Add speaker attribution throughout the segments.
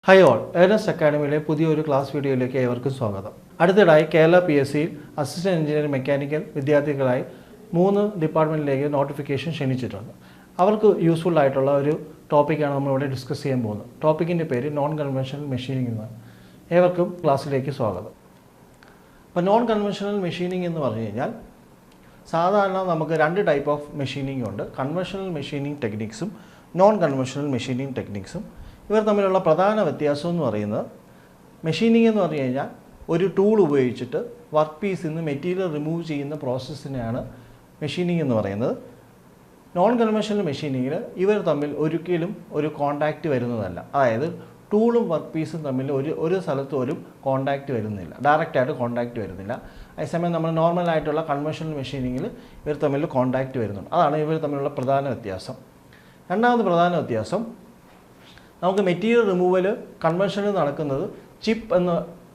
Speaker 1: Hi all Ernest അക്കാഡമിയിലെ പുതിയൊരു class വീഡിയോയിലേക്ക് ഏവർക്കും സ്വാഗതം. അടുത്തിടെയായി കേരള PSCയിൽ അസിസ്റ്റന്റ് എഞ്ചിനീയറിംഗ് മെക്കാനിക്കൽ വിദ്യാർത്ഥികളായി 3 ഡിപ്പാർട്ട്മെൻറ്റിലേക്ക് നോട്ടിഫിക്കേഷൻ ക്ഷണിച്ചിട്ടുണ്ട്. അവർക്ക് യൂസ്ഫുൾ ആയിട്ടുള്ള ഒരു ടോപ്പിക്കാണ് നമ്മളിവിടെ ഡിസ്കസ് ചെയ്യാൻ പോകുന്നത്. ടോപ്പിക്കിൻ്റെ പേര് നോൺ കൺവെൻഷണൽ മെഷീനിങ് എന്നാണ്. ഏവർക്കും ക്ലാസ്സിലേക്ക് സ്വാഗതം. അപ്പോൾ നോൺ കൺവെൻഷണൽ മെഷീനിങ് എന്ന് പറഞ്ഞു കഴിഞ്ഞാൽ സാധാരണ നമുക്ക് 2 ടൈപ്പ് ഓഫ് മെഷീനിങ് ഉണ്ട്. കൺവെൻഷണൽ മെഷീനിങ് ടെക്നിക്സും നോൺ കൺവെൻഷണൽ മെഷീനിങ് ടെക്നിക്സും. ഇവർ തമ്മിലുള്ള പ്രധാന വ്യത്യാസം എന്ന് പറയുന്നത് മെഷീനിങ് എന്ന് പറഞ്ഞു കഴിഞ്ഞാൽ ഒരു ടൂൾ ഉപയോഗിച്ചിട്ട് വർക്ക് പീസിൽ നിന്ന് മെറ്റീരിയൽ റിമൂവ് ചെയ്യുന്ന പ്രോസസ്സിനെയാണ് മെഷീനിങ് എന്ന് പറയുന്നത്. നോൺ കൺവെൻഷണൽ മെഷീനിങ്ങിൽ ഇവർ തമ്മിൽ ഒരിക്കലും ഒരു കോണ്ടാക്റ്റ് വരുന്നതല്ല. അതായത് ടൂളും വർക്ക് പീസും തമ്മിൽ ഒരു സ്ഥലത്തും ഒരു കോണ്ടാക്റ്റ് വരുന്നില്ല, ഡയറക്റ്റായിട്ട് കോണ്ടാക്റ്റ് വരുന്നില്ല. അതേസമയം നമ്മൾ നോർമലായിട്ടുള്ള കൺവെൻഷണൽ മെഷീനിങ്ങിൽ ഇവർ തമ്മിൽ കോണ്ടാക്റ്റ് വരുന്നുണ്ട്. അതാണ് ഇവർ തമ്മിലുള്ള പ്രധാന വ്യത്യാസം. രണ്ടാമത് പ്രധാന വ്യത്യാസം, നമുക്ക് മെറ്റീരിയൽ റിമൂവൽ കൺവെൻഷനിൽ നടക്കുന്നത് ചിപ്പ് എന്ന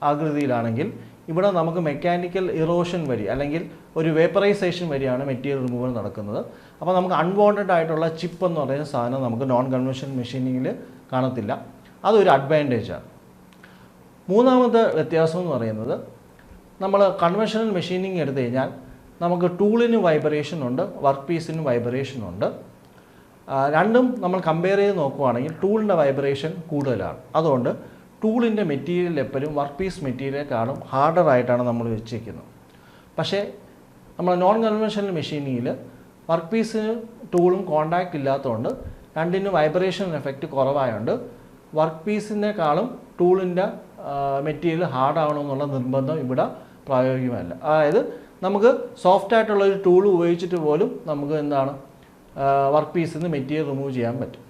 Speaker 1: ആകൃതിയിലാണെങ്കിൽ ഇവിടെ നമുക്ക് മെക്കാനിക്കൽ ഇറോഷൻ വഴി അല്ലെങ്കിൽ ഒരു വേപ്പറൈസേഷൻ വഴിയാണ് മെറ്റീരിയൽ റിമൂവൽ നടക്കുന്നത്. അപ്പോൾ നമുക്ക് അൺവാണ്ടഡ് ആയിട്ടുള്ള ചിപ്പ് എന്ന് പറയുന്ന സാധനം നമുക്ക് നോൺ കൺവെൻഷണൽ മെഷീനിങ്ങിൽ കാണത്തില്ല. അതൊരു അഡ്വാൻറ്റേജാണ്. മൂന്നാമത്തെ വ്യത്യാസം എന്ന് പറയുന്നത്, നമ്മൾ കൺവെൻഷണൽ മെഷീനിങ് എടുത്തു കഴിഞ്ഞാൽ നമുക്ക് ടൂളിന് വൈബ്രേഷൻ ഉണ്ട്, വർക്ക് പീസിനും വൈബ്രേഷൻ ഉണ്ട്. രണ്ടും നമ്മൾ കമ്പയർ ചെയ്ത് നോക്കുകയാണെങ്കിൽ ടൂളിൻ്റെ വൈബ്രേഷൻ കൂടുതലാണ്. അതുകൊണ്ട് ടൂളിൻ്റെ മെറ്റീരിയൽ എപ്പോഴും വർക്ക് പീസ് മെറ്റീരിയലേക്കാളും ഹാർഡറായിട്ടാണ് നമ്മൾ വെച്ചിരിക്കുന്നത്. പക്ഷേ നമ്മൾ നോൺ കൺവെൻഷണൽ മെഷീനിങ്ങിൽ വർക്ക് പീസിന് ടൂളും കോണ്ടാക്റ്റ് ഇല്ലാത്തതുകൊണ്ട് രണ്ടിനും വൈബ്രേഷൻ എഫക്റ്റ് കുറവായതുകൊണ്ട് വർക്ക് പീസിനേക്കാളും ടൂളിൻ്റെ മെറ്റീരിയൽ ഹാർഡാവണമെന്നുള്ള നിർബന്ധം ഇവിടെ പ്രായോഗികമല്ല. അതായത് നമുക്ക് സോഫ്റ്റായിട്ടുള്ള ഒരു ടൂൾ ഉപയോഗിച്ചിട്ട് പോലും നമുക്ക് വർക്ക് പീസിൽ നിന്ന് മെറ്റീരിയൽ റിമൂവ് ചെയ്യാൻ പറ്റും.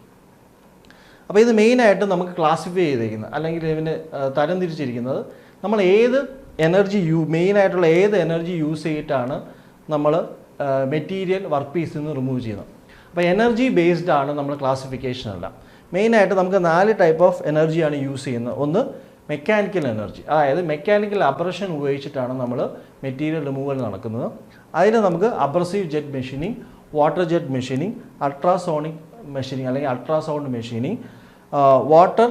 Speaker 1: അപ്പോൾ ഇത് മെയിനായിട്ട് നമുക്ക് ക്ലാസിഫൈ ചെയ്തിരിക്കുന്നത് അല്ലെങ്കിൽ ഇതിന് തരംതിരിച്ചിരിക്കുന്നത് നമ്മൾ ഏത് എനർജി മെയിനായിട്ടുള്ള ഏത് എനർജി യൂസ് ചെയ്തിട്ടാണ് നമ്മൾ മെറ്റീരിയൽ വർക്ക് പീസിൽ നിന്ന് റിമൂവ് ചെയ്യുന്നത്. അപ്പോൾ എനർജി ബേസ്ഡ് ആണ് നമ്മൾ ക്ലാസിഫിക്കേഷൻ അല്ല. മെയിനായിട്ട് നമുക്ക് 4 ടൈപ്പ് ഓഫ് എനർജിയാണ് യൂസ് ചെയ്യുന്നത്. ഒന്ന് മെക്കാനിക്കൽ എനർജി, അതായത് മെക്കാനിക്കൽ അബ്രഷൻ ഉപയോഗിച്ചിട്ടാണ് നമ്മൾ മെറ്റീരിയൽ റിമൂവൽ നടക്കുന്നത്. അതിന് നമുക്ക് abrasive jet machining, water jet machining, ultrasonic machining അല്ലെങ്കിൽ ultrasound machining, water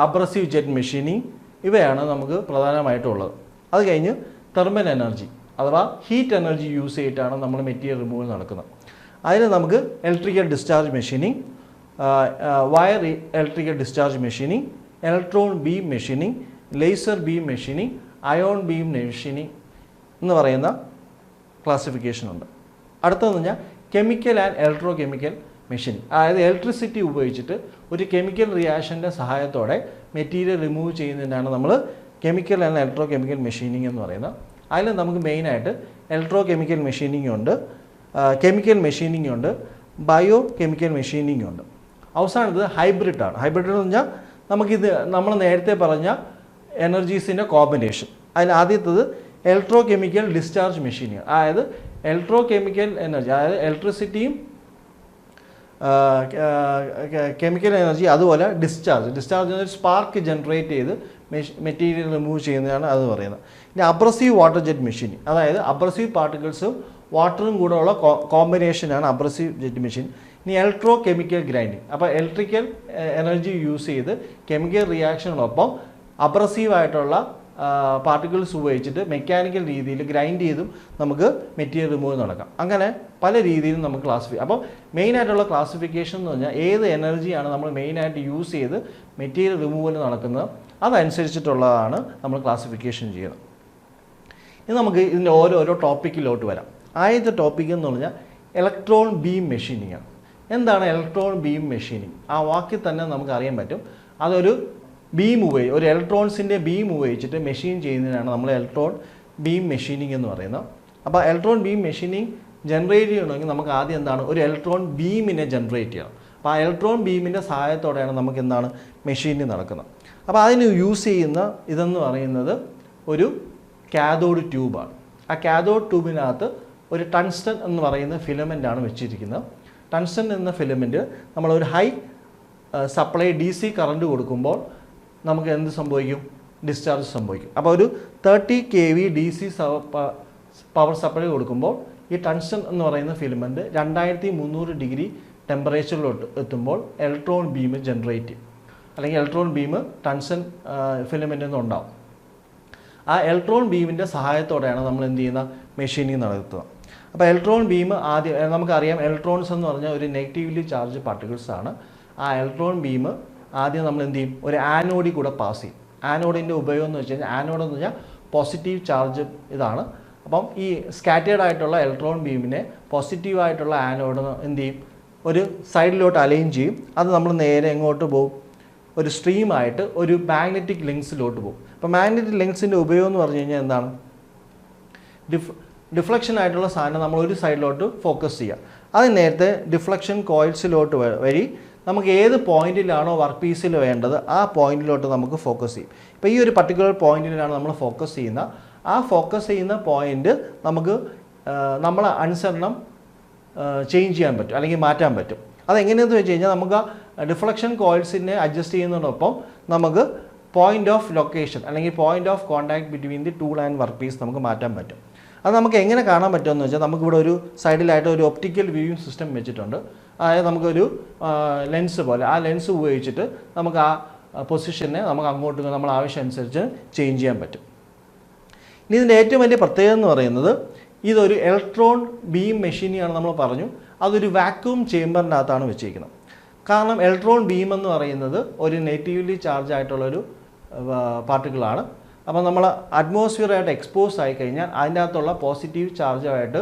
Speaker 1: abrasive jet machining, ഇവയാണ് നമുക്ക് പ്രധാനമായിട്ടുള്ളത്. അത് കഴിഞ്ഞ് തെർമൽ എനർജി അഥവാ ഹീറ്റ് എനർജി യൂസ് ചെയ്തിട്ടാണ് നമ്മൾ മെറ്റീരിയൽ റിമൂവൽ നടക്കുന്നത്. അതിന് നമുക്ക് electrical discharge machining, wire electrical discharge machining, electron beam machining, laser beam machining, ion beam machining എന്ന് പറയുന്ന ക്ലാസിഫിക്കേഷൻ ഉണ്ട്. അടുത്തതെന്ന് പറഞ്ഞാൽ chemical and electro chemical machining, അതായത് ഇലക്ട്രിസിറ്റി ഉപയോഗിച്ചിട്ട് ഒരു കെമിക്കൽ റിയാക്ഷൻ്റെ സഹായത്തോടെ മെറ്റീരിയൽ റിമൂവ് ചെയ്യുന്നതിനാണ് നമ്മൾ chemical and electro chemical machining എന്ന് പറയുന്നത്. അതിൽ നമുക്ക് മെയിനായിട്ട് ഇലക്ട്രോ കെമിക്കൽ മെഷീനിങ് ഉണ്ട്, കെമിക്കൽ മെഷീനിങ് ഉണ്ട്, ബയോ കെമിക്കൽ മെഷീനിങ് ഉണ്ട്. അവസാനത്തത് ഹൈബ്രിഡാണ്. ഹൈബ്രിഡ് എന്ന് പറഞ്ഞാൽ നമുക്കിത് നമ്മൾ നേരത്തെ പറഞ്ഞ എനർജീസിൻ്റെ കോമ്പിനേഷൻ. അതിൽ ആദ്യത്തത് ഇലക്ട്രോ കെമിക്കൽ ഡിസ്ചാർജ് മെഷീനിങ്, അതായത് ഇലക്ട്രോ കെമിക്കൽ എനർജി, അതായത് ഇലക്ട്രിസിറ്റിയും കെമിക്കൽ എനർജി അതുപോലെ ഡിസ്ചാർജ് ഒരു സ്പാർക്ക് ജനറേറ്റ് ചെയ്ത് മെറ്റീരിയൽ റിമൂവ് ചെയ്യുന്നതാണ് അത് പറയുന്നത്. ഇനി അബ്രസീവ് വാട്ടർ ജെറ്റ് മെഷീൻ, അതായത് അബ്രസീവ് പാർട്ടിക്കിൾസും വാട്ടറും കൂടെ ഉള്ള കോമ്പിനേഷനാണ് അബ്രസീവ് ജെറ്റ് മെഷീൻ. ഇനി ഇലക്ട്രോ കെമിക്കൽ ഗ്രൈൻഡിങ്, അപ്പോൾ ഇലക്ട്രിക്കൽ എനർജി യൂസ് ചെയ്ത് കെമിക്കൽ റിയാക്ഷനോടൊപ്പം അബ്രസീവായിട്ടുള്ള പാർട്ടിക്കിൾസ് ഉപയോഗിച്ചിട്ട് മെക്കാനിക്കൽ രീതിയിൽ ഗ്രൈൻഡ് ചെയ്തും നമുക്ക് മെറ്റീരിയൽ റിമൂവ് നടക്കാം. അങ്ങനെ പല രീതിയിലും നമുക്ക് അപ്പോൾ മെയിനായിട്ടുള്ള ക്ലാസിഫിക്കേഷൻ എന്ന് പറഞ്ഞാൽ ഏത് എനർജിയാണ് നമ്മൾ മെയിനായിട്ട് യൂസ് ചെയ്ത് മെറ്റീരിയൽ റിമൂവൽ നടക്കുന്നത് അതനുസരിച്ചിട്ടുള്ളതാണ് നമ്മൾ ക്ലാസിഫിക്കേഷൻ ചെയ്യുന്നത്. ഇനി നമുക്ക് ഇതിൻ്റെ ഓരോരോ ടോപ്പിക്കിലോട്ട് വരാം. ആദ്യത്തെ ടോപ്പിക് എന്ന് പറഞ്ഞാൽ ഇലക്ട്രോൺ ബീം മെഷീനിങ് ആണ്. എന്താണ് ഇലക്ട്രോൺ ബീം മെഷീനിങ്? ആ വാക്കിൽ തന്നെ നമുക്ക് അറിയാൻ പറ്റും. അതൊരു ഒരു ഇലക്ട്രോൺസിൻ്റെ ബീം ഉപയോഗിച്ചിട്ട് മെഷീൻ ചെയ്യുന്നതിനാണ് നമ്മൾ ഇലക്ട്രോൺ ബീം മെഷീനിങ് എന്ന് പറയുന്നത്. അപ്പോൾ ഇലക്ട്രോൺ ബീം മെഷീനിങ് ജനറേറ്റ് ചെയ്യണമെങ്കിൽ നമുക്ക് ആദ്യം ഒരു ഇലക്ട്രോൺ ബീമിനെ ജനറേറ്റ് ചെയ്യണം. അപ്പോൾ ആ ഇലക്ട്രോൺ ബീമിൻ്റെ സഹായത്തോടെയാണ് നമുക്ക് മെഷീനിങ് നടക്കുന്നത്. അപ്പോൾ അതിന് യൂസ് ചെയ്യുന്ന ഇതെന്ന് പറയുന്നത് ഒരു കാഥോഡ് ട്യൂബാണ്. ആ കാഥോഡ് ട്യൂബിനകത്ത് ഒരു ടങ്സ്റ്റൺ എന്ന് പറയുന്ന ഫിലമെൻ്റാണ് വെച്ചിരിക്കുന്നത്. ടങ്സ്റ്റൺ എന്ന ഫിലമെൻറ്റ് നമ്മളൊരു ഹൈ സപ്ലൈ DC കറണ്ട് കൊടുക്കുമ്പോൾ നമുക്ക് എന്ത് സംഭവിക്കും? ഡിസ്ചാർജ് സംഭവിക്കും. അപ്പോൾ ഒരു 30 kV DC പവർ സപ്ലൈ കൊടുക്കുമ്പോൾ ഈ ടങ്സ്റ്റൺ എന്ന് പറയുന്ന ഫിലമെൻറ്റ് 2300 ഡിഗ്രി ടെമ്പറേച്ചറിലോട്ട് എത്തുമ്പോൾ ഇലക്ട്രോൺ ബീം ജനറേറ്റ് ചെയ്യും. അല്ലെങ്കിൽ ഇലക്ട്രോൺ ബീം ടങ്സ്റ്റൺ ഫിലമെൻറ്റിൽ നിന്ന് ഉണ്ടാവും. ആ ഇലക്ട്രോൺ ബീമിൻ്റെ സഹായത്തോടെയാണ് നമ്മൾ എന്ത് ചെയ്യുന്ന മെഷീനിങ് നടത്തുക. അപ്പോൾ ഇലക്ട്രോൺ ബീം ആദ്യം നമുക്കറിയാം, ഇലക്ട്രോൺസ് എന്ന് പറഞ്ഞാൽ ഒരു നെഗറ്റീവ്ലി ചാർജ് പാർട്ടിക്കിൾസ് ആണ്. ആ ഇലക്ട്രോൺ ബീം ആദ്യം നമ്മൾ എന്ത് ചെയ്യും, ഒരു ആനോഡിൽ കൂടെ പാസ് ചെയ്യും. ആനോഡിൻ്റെ ഉപയോഗം എന്ന് വെച്ച് കഴിഞ്ഞാൽ, ആനോഡ് എന്ന് പറഞ്ഞാൽ പോസിറ്റീവ് ചാർജ് ഇതാണ്. അപ്പം ഈ സ്കാറ്റേർഡ് ആയിട്ടുള്ള ഇലക്ട്രോൺ ബീമിനെ പോസിറ്റീവായിട്ടുള്ള ആനോഡ് എന്ത് ചെയ്യും, ഒരു സൈഡിലോട്ട് അലൈൻ ചെയ്യും. അത് നമ്മൾ നേരെ എങ്ങോട്ട് പോകും, ഒരു സ്ട്രീമായിട്ട് ഒരു മാഗ്നറ്റിക് ലെൻസിലോട്ട് പോകും. അപ്പോൾ മാഗ്നറ്റിക് ലെൻസിൻ്റെ ഉപയോഗം എന്ന് പറഞ്ഞു കഴിഞ്ഞാൽ എന്താണ്, ഡിഫ്ലക്ഷൻ ആയിട്ടുള്ള സാധനം നമ്മൾ ഒരു സൈഡിലോട്ട് ഫോക്കസ് ചെയ്യുക. അത് നേരത്തെ ഡിഫ്ലക്ഷൻ കോയിൽസിലോട്ട് വഴി നമുക്ക് ഏത് പോയിന്റിലാണോ വർക്ക് പീസിൽ വേണ്ടത് ആ പോയിന്റിലോട്ട് നമുക്ക് ഫോക്കസ് ചെയ്യും. ഇപ്പോൾ ഈ ഒരു പർട്ടിക്കുലർ പോയിന്റിലാണ് നമ്മൾ ഫോക്കസ് ചെയ്യുന്ന. ആ ഫോക്കസ് ചെയ്യുന്ന പോയിന്റ് നമുക്ക് നമ്മളെ അനുസരണം ചേഞ്ച് ചെയ്യാൻ പറ്റും, അല്ലെങ്കിൽ മാറ്റാൻ പറ്റും. അതെങ്ങനെയെന്ന് വെച്ച് കഴിഞ്ഞാൽ, നമുക്ക് ഡിഫ്ലക്ഷൻ കോയിൽസിനെ അഡ്ജസ്റ്റ് ചെയ്യുന്നതിനൊപ്പം നമുക്ക് പോയിന്റ് ഓഫ് ലൊക്കേഷൻ അല്ലെങ്കിൽ point of contact between the tool and work piece നമുക്ക് മാറ്റാൻ പറ്റും. അത് നമുക്ക് എങ്ങനെ കാണാൻ പറ്റുമെന്ന് വെച്ചാൽ, നമുക്കിവിടെ ഒരു സൈഡിലായിട്ട് ഒരു ഒപ്റ്റിക്കൽ വ്യൂയിങ് സിസ്റ്റം വെച്ചിട്ടുണ്ട്. അതായത് നമുക്കൊരു ലെൻസ് പോലെ, ആ ലെൻസ് ഉപയോഗിച്ചിട്ട് നമുക്ക് ആ പൊസിഷനെ നമുക്ക് അങ്ങോട്ട് നമ്മൾ ആവശ്യമനുസരിച്ച് ചേഞ്ച് ചെയ്യാൻ പറ്റും. ഇനി ഇതിൻ്റെ ഏറ്റവും വലിയ പ്രത്യേകത എന്ന് പറയുന്നത്, ഇതൊരു ഇലക്ട്രോൺ ബീം മെഷീനാണ് നമ്മൾ പറഞ്ഞു. അതൊരു വാക്യൂം ചേമ്പറിനകത്താണ് വെച്ചിരിക്കുന്നത്. കാരണം ഇലക്ട്രോൺ ബീം എന്ന് പറയുന്നത് ഒരു നെഗറ്റീവ്ലി ചാർജ് ആയിട്ടുള്ളൊരു പാർട്ടിക്കിളാണ്. അപ്പോൾ നമ്മൾ അറ്റ്മോസ്ഫിയറായിട്ട് എക്സ്പോസ് ആയി കഴിഞ്ഞാൽ അതിൻ്റെ അകത്തുള്ള പോസിറ്റീവ് ചാർജായിട്ട്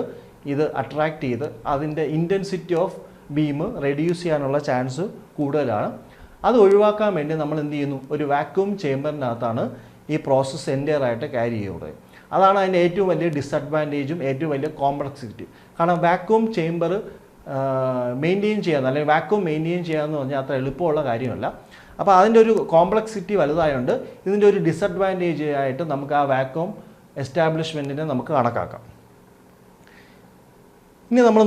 Speaker 1: ഇത് അട്രാക്റ്റ് ചെയ്ത് അതിൻ്റെ ഇൻറ്റൻസിറ്റി ഓഫ് ബീം റെഡ്യൂസ് ചെയ്യാനുള്ള ചാൻസ് കൂടുതലാണ്. അത് ഒഴിവാക്കാൻ വേണ്ടി നമ്മൾ എന്ത് ചെയ്യുന്നു, ഒരു വാക്യൂം ചേമ്പറിനകത്താണ് ഈ പ്രോസസ്സ് എൻ്റെയറായിട്ട് ക്യാരി ചെയ്യുന്നത്. അതാണ് അതിൻ്റെ ഏറ്റവും വലിയ ഡിസഡ്വാൻറ്റേജും ഏറ്റവും വലിയ കോംപ്ലക്സിറ്റി. കാരണം വാക്യൂം ചേമ്പർ മെയിൻറ്റെയിൻ ചെയ്യാൻ, അല്ലെങ്കിൽ വാക്യൂം മെയിൻറ്റെയിൻ ചെയ്യാമെന്ന് പറഞ്ഞാൽ അത്ര എളുപ്പമുള്ള കാര്യമല്ല. അപ്പോൾ അതിൻ്റെ ഒരു കോംപ്ലക്സിറ്റി വലുതായതുകൊണ്ട് ഇതിൻ്റെ ഒരു ഡിസഡ്വാൻറ്റേജ് ആയിട്ട് നമുക്ക് ആ വാക്യൂം എസ്റ്റാബ്ലിഷ്മെൻറ്റിനെ നമുക്ക് കണക്കാക്കാം. ഇനി നമ്മൾ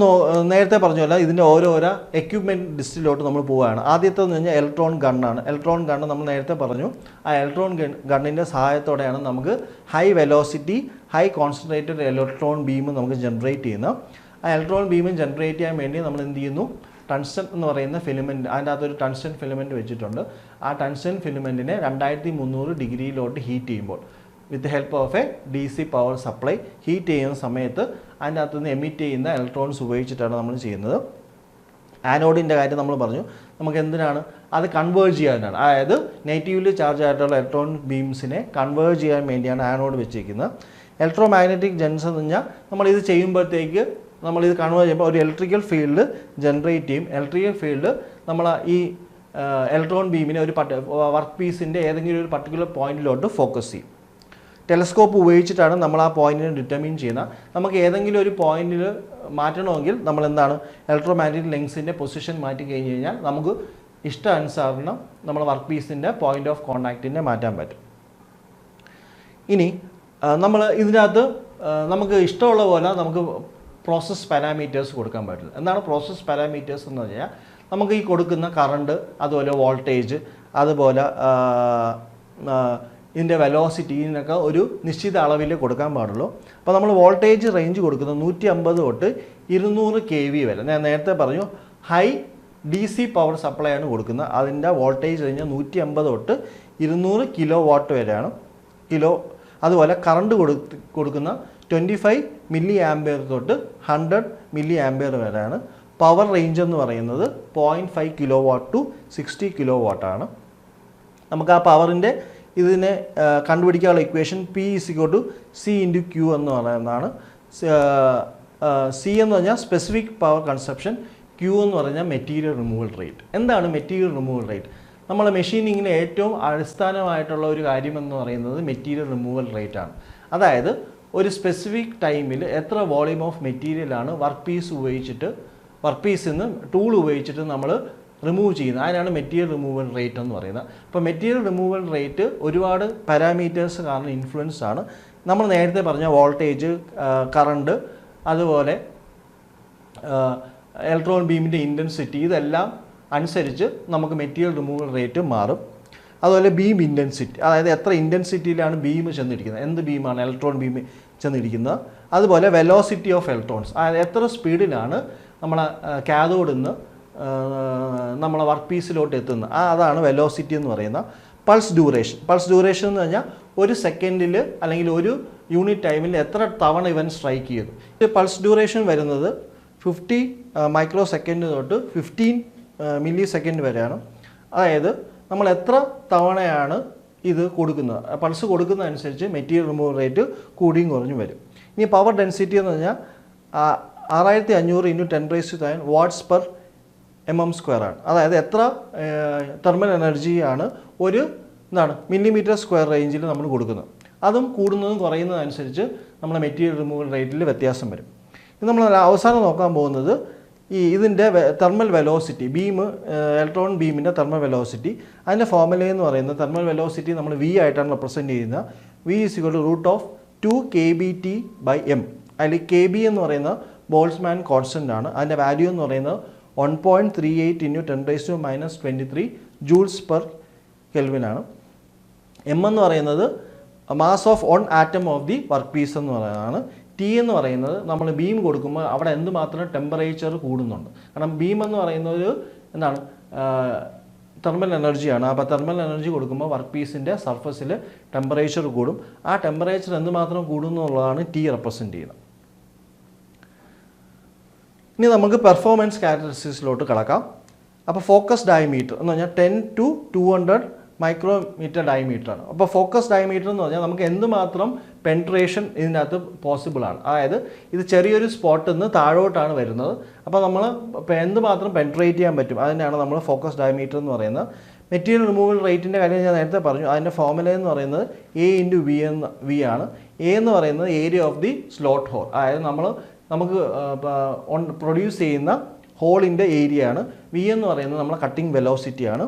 Speaker 1: നേരത്തെ പറഞ്ഞല്ലോ, ഇതിൻ്റെ ഓരോരോ എക്യുപ്മെൻറ്റ് ലിസ്റ്റിലോട്ട് നമ്മൾ പോവുകയാണ്. ആദ്യത്തെന്ന് പറഞ്ഞാൽ ഇലക്ട്രോൺ ഗണ്ണാണ്. ഇലക്ട്രോൺ ഗണ്ണ് നമ്മൾ നേരത്തെ പറഞ്ഞു. ആ ഇലക്ട്രോൺ ഗണ്ണിൻ്റെ സഹായത്തോടെയാണ് നമുക്ക് high velocity high concentrated electron beam നമുക്ക് ജനറേറ്റ് ചെയ്യുന്നത്. ആ ഇലക്ട്രോൺ ബീം ജനറേറ്റ് ചെയ്യാൻ വേണ്ടി നമ്മൾ എന്ത് ചെയ്യുന്നു, ടങ്സ്റ്റൺ എന്ന് പറയുന്ന ഫിലമെൻറ്റ്, അതിൻ്റെ അകത്തൊരു ടങ്സ്റ്റൺ ഫിലമെൻറ്റ് വെച്ചിട്ടുണ്ട്. ആ ടങ്സ്റ്റൺ ഫിലമെൻറ്റിനെ 2300 ഡിഗ്രിയിലോട്ട് ഹീറ്റ് ചെയ്യുമ്പോൾ, with help of A DC power supply heat ചെയ്യുന്ന സമയത്ത് അതിൻ്റെ അകത്ത് നിന്ന് എമിറ്റ് ചെയ്യുന്ന ഇലക്ട്രോൺസ് ഉപയോഗിച്ചിട്ടാണ് നമ്മൾ ചെയ്യുന്നത്. ആനോഡിൻ്റെ കാര്യം നമ്മൾ പറഞ്ഞു. നമുക്ക് എന്തിനാണ് അത് കൺവേർജ് ചെയ്യാനാണ്. അതായത് നെഗറ്റീവ്ലി ചാർജ് ആയിട്ടുള്ള ഇലക്ട്രോൺ ബീംസിനെ കൺവേർജ് ചെയ്യാൻ വേണ്ടിയാണ് ആനോഡ് വെച്ചിരിക്കുന്നത്. ഇലക്ട്രോ മാഗ്നറ്റിക് ജെൻസ് എന്ന് പറഞ്ഞാൽ നമ്മളിത് ചെയ്യുമ്പോഴത്തേക്ക്, നമ്മളിത് കൺവേർട്ട് ചെയ്യുമ്പോൾ ഒരു ഇലക്ട്രിക്കൽ ഫീൽഡ് ജനറേറ്റ് ചെയ്യും. ഇലക്ട്രിക്കൽ ഫീൽഡ് നമ്മൾ ഈ ഇലക്ട്രോൺ ബീമിനെ ഒരു വർക്ക് പീസിൻ്റെ ഏതെങ്കിലും ഒരു പർട്ടിക്കുലർ പോയിന്റിലോട്ട് ഫോക്കസ് ചെയ്യും. ടെലസ്കോപ്പ് ഉപയോഗിച്ചിട്ടാണ് നമ്മൾ ആ പോയിന്റിനെ ഡിറ്റർമിൻ ചെയ്യുന്നത്. നമുക്ക് ഏതെങ്കിലും ഒരു പോയിന്റിൽ മാറ്റണമെങ്കിൽ നമ്മൾ എന്താണ്, ഇലക്ട്രോ മാഗ്നറ്റിക് ലെൻസിൻ്റെ പൊസിഷൻ മാറ്റി കഴിഞ്ഞ് കഴിഞ്ഞാൽ നമുക്ക് ഇഷ്ടാനുസരണം നമ്മൾ വർക്ക് പീസിൻ്റെ പോയിന്റ് ഓഫ് കോൺടാക്റ്റിനെ മാറ്റാൻ പറ്റും. ഇനി നമ്മൾ ഇതിനകത്ത് നമുക്ക് ഇഷ്ടമുള്ള പോലെ നമുക്ക് പ്രോസസ് പാരാമീറ്റേഴ്സ് കൊടുക്കാൻ പറ്റില്ല. എന്താണ് പ്രോസസ് പാരാമീറ്റേഴ്സ് എന്ന് പറഞ്ഞാൽ, നമുക്ക് ഈ കൊടുക്കുന്ന കറണ്ട്, അതുപോലെ വോൾട്ടേജ്, അതുപോലെ ഇതിൻ്റെ വെലോസിറ്റി, ഇതിനൊക്കെ ഒരു നിശ്ചിത അളവിൽ കൊടുക്കാൻ പാടുള്ളൂ. അപ്പോൾ നമ്മൾ വോൾട്ടേജ് റേഞ്ച് കൊടുക്കുന്നത് 150 തൊട്ട് 200 kV വരെ. ഞാൻ നേരത്തെ പറഞ്ഞു ഹൈ DC പവർ സപ്ലൈ ആണ് കൊടുക്കുന്നത്. അതിൻ്റെ വോൾട്ടേജ് റേഞ്ച് 150 തൊട്ട് 200 kW വരെയാണ്. അതുപോലെ കറണ്ട് കൊടുക്കുന്ന 25 mA തൊട്ട് 100 mA വരെയാണ്. പവർ റേഞ്ച് എന്ന് പറയുന്നത് 0.5 kW ടു 60 kW ആണ്. നമുക്ക് ആ പവറിൻ്റെ ഇതിനെ കണ്ടുപിടിക്കാനുള്ള ഇക്വേഷൻ P = C × Q എന്ന് പറയുന്നതാണ്. C എന്ന് പറഞ്ഞാൽ സ്പെസിഫിക് പവർ കൺസപ്ഷൻ, Q എന്ന് പറഞ്ഞാൽ മെറ്റീരിയൽ റിമൂവൽ റേറ്റ്. എന്താണ് മെറ്റീരിയൽ റിമൂവൽ റേറ്റ്? നമ്മളെ മെഷീനിങ്ങിന് ഏറ്റവും അടിസ്ഥാനമായിട്ടുള്ള ഒരു കാര്യമെന്ന് പറയുന്നത് മെറ്റീരിയൽ റിമൂവൽ റേറ്റ് ആണ്. അതായത് ഒരു സ്പെസിഫിക് ടൈമിൽ എത്ര വോളിയം ഓഫ് മെറ്റീരിയലാണ് വർക്ക് പീസിൽ നിന്ന് ടൂൾ ഉപയോഗിച്ചിട്ട് നമ്മൾ റിമൂവ് ചെയ്യുന്നത്. അതിനാണ് മെറ്റീരിയൽ റിമൂവൽ റേറ്റ് എന്ന് പറയുന്നത്. അപ്പോൾ മെറ്റീരിയൽ റിമൂവൽ റേറ്റ് ഒരുപാട് പാരാമീറ്റേഴ്സ് കാരണം ഇൻഫ്ലുവൻസ് ആണ്. നമ്മൾ നേരത്തെ പറഞ്ഞ വോൾട്ടേജ്, കറണ്ട്, അതുപോലെ ഇലക്ട്രോൺ ബീമിൻ്റെ ഇൻറ്റൻസിറ്റി, ഇതെല്ലാം അനുസരിച്ച് നമുക്ക് മെറ്റീരിയൽ റിമൂവൽ റേറ്റ് മാറും. അതുപോലെ ബീം ഇൻറ്റൻസിറ്റി, അതായത് എത്ര ഇൻറ്റൻസിറ്റിയിലാണ് ബീം ചെന്നിരിക്കുന്നത്, എന്ത് ബീമാണ് ഇലക്ട്രോൺ ബീം ചെന്നിരിക്കുന്നത്. അതുപോലെ വെലോസിറ്റി ഓഫ് ഇലക്ട്രോൺസ്, അതായത് എത്ര സ്പീഡിലാണ് നമ്മളെ കാഥോഡിൽ നിന്ന് നമ്മളെ വർക്ക് പീസിലോട്ട് എത്തുന്നത്. അതാണ് വെലോസിറ്റി എന്ന് പറയുന്ന. പൾസ് ഡ്യൂറേഷൻ എന്ന് പറഞ്ഞാൽ ഒരു സെക്കൻഡിൽ അല്ലെങ്കിൽ ഒരു യൂണിറ്റ് ടൈമിൽ എത്ര തവണ ഇവൻ സ്ട്രൈക്ക് ചെയ്തു. പൾസ് ഡ്യൂറേഷൻ വരുന്നത് 50 മൈക്രോ സെക്കൻഡ് തൊട്ട് 15 മില്ലി സെക്കൻഡ് വരെയാണ്. അതായത് നമ്മൾ എത്ര തവണയാണ് ഇത് കൊടുക്കുന്നത്, പൾസ് കൊടുക്കുന്നതനുസരിച്ച് മെറ്റീരിയൽ റിമൂവൽ റേറ്റ് കൂടിയും കുറഞ്ഞും വരും. ഇനി പവർ ഡെൻസിറ്റി എന്ന് പറഞ്ഞാൽ 6500 × 10⁻⁹ വാട്ട്സ് പെർ mm² ആണ്. അതായത് എത്ര തെർമൽ എനർജിയാണ് ഒരു മില്ലിമീറ്റർ സ്ക്വയർ റേഞ്ചിൽ നമ്മൾ കൊടുക്കുന്നത്. അതും കൂടുന്നതും കുറയുന്നതനുസരിച്ച് നമ്മുടെ മെറ്റീരിയൽ റിമൂവൽ റേറ്റിൽ വ്യത്യാസം വരും. ഇത് നമ്മൾ അവസാനം നോക്കാൻ പോകുന്നത് ഇതിൻ്റെ തെർമൽ വെലോസിറ്റി, ഇലക്ട്രോൺ ബീമിൻ്റെ തെർമൽ വെലോസിറ്റി. അതിൻ്റെ ഫോർമുല എന്ന് പറയുന്നത് തെർമൽ വെലോസിറ്റി നമ്മൾ V ആയിട്ടാണ് റെപ്രസെൻറ്റ് ചെയ്യുന്നത്. V = √2 kBT/m. അതിൽ KB എന്ന് പറയുന്ന ബോൾട്ട്സ്മാൻ കോൺസ്റ്റൻ്റ് ആണ്. അതിൻ്റെ വാല്യൂ എന്ന് പറയുന്നത് 1.38 × 10⁻⁻23 ജൂൾസ് പെർ കെൽവിൻ ആണ്. M എന്ന് പറയുന്നത് mass of 1 atom of the work piece എന്ന് പറയുന്നതാണ്. T എന്ന് പറയുന്നത് നമ്മൾ ബീം കൊടുക്കുമ്പോൾ അവിടെ എന്തുമാത്രം ടെമ്പറേച്ചർ കൂടുന്നുണ്ട്. കാരണം ബീം എന്ന് പറയുന്നത് തെർമൽ എനർജിയാണ്. അപ്പോൾ തെർമൽ എനർജി കൊടുക്കുമ്പോൾ വർക്ക് പീസിൻ്റെ സർഫസിൽ ടെമ്പറേച്ചർ കൂടും. ആ ടെമ്പറേച്ചർ എന്തുമാത്രം കൂടുന്നു എന്നുള്ളതാണ് T റെപ്രസെൻറ്റ് ചെയ്യുന്നത്. ഇനി നമുക്ക് പെർഫോമൻസ് ക്യാരക്ടറിസ്റ്റിക്സിലോട്ട് കടക്കാം. അപ്പോൾ ഫോക്കസ് ഡയമീറ്റർ എന്ന് പറഞ്ഞാൽ 10 to 200 മൈക്രോമീറ്റർ ഡയമീറ്ററാണ്. അപ്പോൾ ഫോക്കസ് ഡയമീറ്റർ എന്ന് പറഞ്ഞാൽ നമുക്ക് എന്തുമാത്രം പെൻട്രേഷൻ ഇതിനകത്ത് പോസിബിൾ ആണ്. അതായത് ഇത് ചെറിയൊരു സ്പോട്ടിൽ നിന്ന് താഴോട്ടാണ് വരുന്നത്. അപ്പോൾ നമ്മൾ എന്തുമാത്രം പെൻട്രേറ്റ് ചെയ്യാൻ പറ്റും അതിനാണ് നമ്മൾ ഫോക്കസ് ഡയമീറ്റർ എന്ന് പറയുന്നത്. മെറ്റീരിയൽ റിമൂവൽ റേറ്റിൻ്റെ കാര്യം ഞാൻ നേരത്തെ പറഞ്ഞു. അതിൻ്റെ ഫോർമുല എന്ന് പറയുന്നത് A × V ആണ്. A എന്ന് പറയുന്നത് area of the slot hole, അതായത് നമുക്ക് പ്രൊഡ്യൂസ് ചെയ്യുന്ന ഹോളിൻ്റെ ഏരിയ ആണ്. V എന്ന് പറയുന്നത് നമ്മളെ കട്ടിംഗ് വെലോസിറ്റിയാണ്.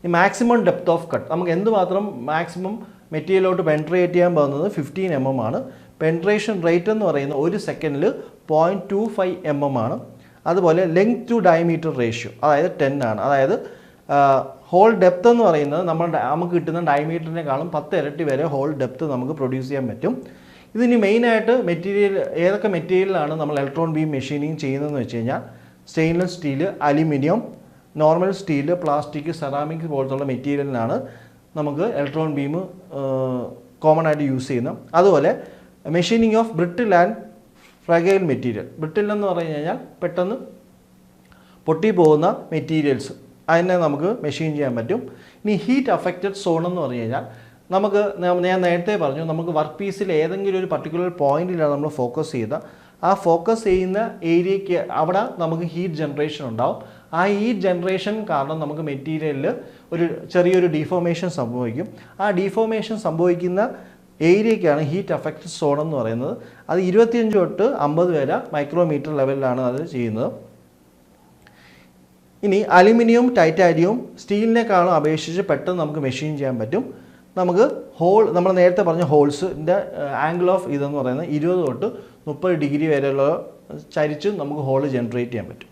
Speaker 1: ഈ മാക്സിമം ഡെപ്ത് ഓഫ് കട്ട്, നമുക്ക് എന്തുമാത്രം മാക്സിമം മെറ്റീരിയലോട്ട് പെൻട്രേറ്റ് ചെയ്യാൻ പോകുന്നത് 15 mm ആണ്. പെൻട്രേഷൻ റേറ്റ് എന്ന് പറയുന്നത് ഒരു സെക്കൻഡിൽ 0.25 mm ആണ്. അതുപോലെ ലെങ്ത് ടു ഡയമീറ്റർ റേഷ്യോ അതായത് 10 ആണ്. അതായത് ഹോൾ ഡെപ്ത് എന്ന് പറയുന്നത് നമുക്ക് കിട്ടുന്ന ഡയമീറ്ററിനേക്കാളും 10 ഇരട്ടി വരെ ഹോൾ ഡെപ്ത് നമുക്ക് പ്രൊഡ്യൂസ് ചെയ്യാൻ പറ്റും. ഇതിന് മെയിനായിട്ട് ഏതൊക്കെ മെറ്റീരിയലാണ് നമ്മൾ ഇലക്ട്രോൺ ബീം മെഷീനിങ് ചെയ്യുന്നതെന്ന് വെച്ച് കഴിഞ്ഞാൽ stainless steel, aluminium, normal steel, plastic, ceramic പോലത്തുള്ള മെറ്റീരിയലിനാണ് നമുക്ക് ഇലക്ട്രോൺ ബീം കോമൺ ആയിട്ട് യൂസ് ചെയ്യുന്നത്. അതുപോലെ machining of brittle and fragile material. Brittle എന്ന് പറഞ്ഞു കഴിഞ്ഞാൽ പെട്ടെന്ന് പൊട്ടിപ്പോകുന്ന മെറ്റീരിയൽസ്, അതിനെ നമുക്ക് മെഷീൻ ചെയ്യാൻ പറ്റും. ഇനി ഹീറ്റ് അഫക്റ്റഡ് സോൺ എന്ന് പറഞ്ഞു കഴിഞ്ഞാൽ ഞാൻ നേരത്തെ പറഞ്ഞു നമുക്ക് വർക്ക് പീസിൽ ഏതെങ്കിലും ഒരു പർട്ടിക്കുലർ പോയിന്റിലാണ് നമ്മൾ ഫോക്കസ് ചെയ്ത ആ ഫോക്കസ് ചെയ്യുന്ന ഏരിയയ്ക്ക് അവിടെ നമുക്ക് ഹീറ്റ് ജനറേഷൻ ഉണ്ടാവും. ആ ഹീറ്റ് ജനറേഷൻ കാരണം നമുക്ക് മെറ്റീരിയലിൽ ചെറിയൊരു ഡീഫോർമേഷൻ സംഭവിക്കും. ആ ഡീഫോർമേഷൻ സംഭവിക്കുന്ന ഏരിയയ്ക്കാണ് ഹീറ്റ് അഫക്റ്റഡ് സോൺ എന്ന് പറയുന്നത്. അത് 25 തൊട്ട് 50 വരെ മൈക്രോമീറ്റർ ലെവലിലാണ് അത് ചെയ്യുന്നത്. ഇനി അലുമിനിയം, ടൈറ്റാനിയം സ്റ്റീലിനേക്കാളും അപേക്ഷിച്ച് പെട്ടെന്ന് നമുക്ക് മെഷീൻ ചെയ്യാൻ പറ്റും. നമുക്ക് നമ്മൾ നേരത്തെ പറഞ്ഞ ഹോൾസിൻ്റെ ആംഗിൾ ഓഫ് ഇതെന്ന് പറയുന്നത് 20 തൊട്ട് 30 ഡിഗ്രി വരെയുള്ള ചരിച്ച് നമുക്ക് ഹോള് ജനറേറ്റ് ചെയ്യാൻ പറ്റും.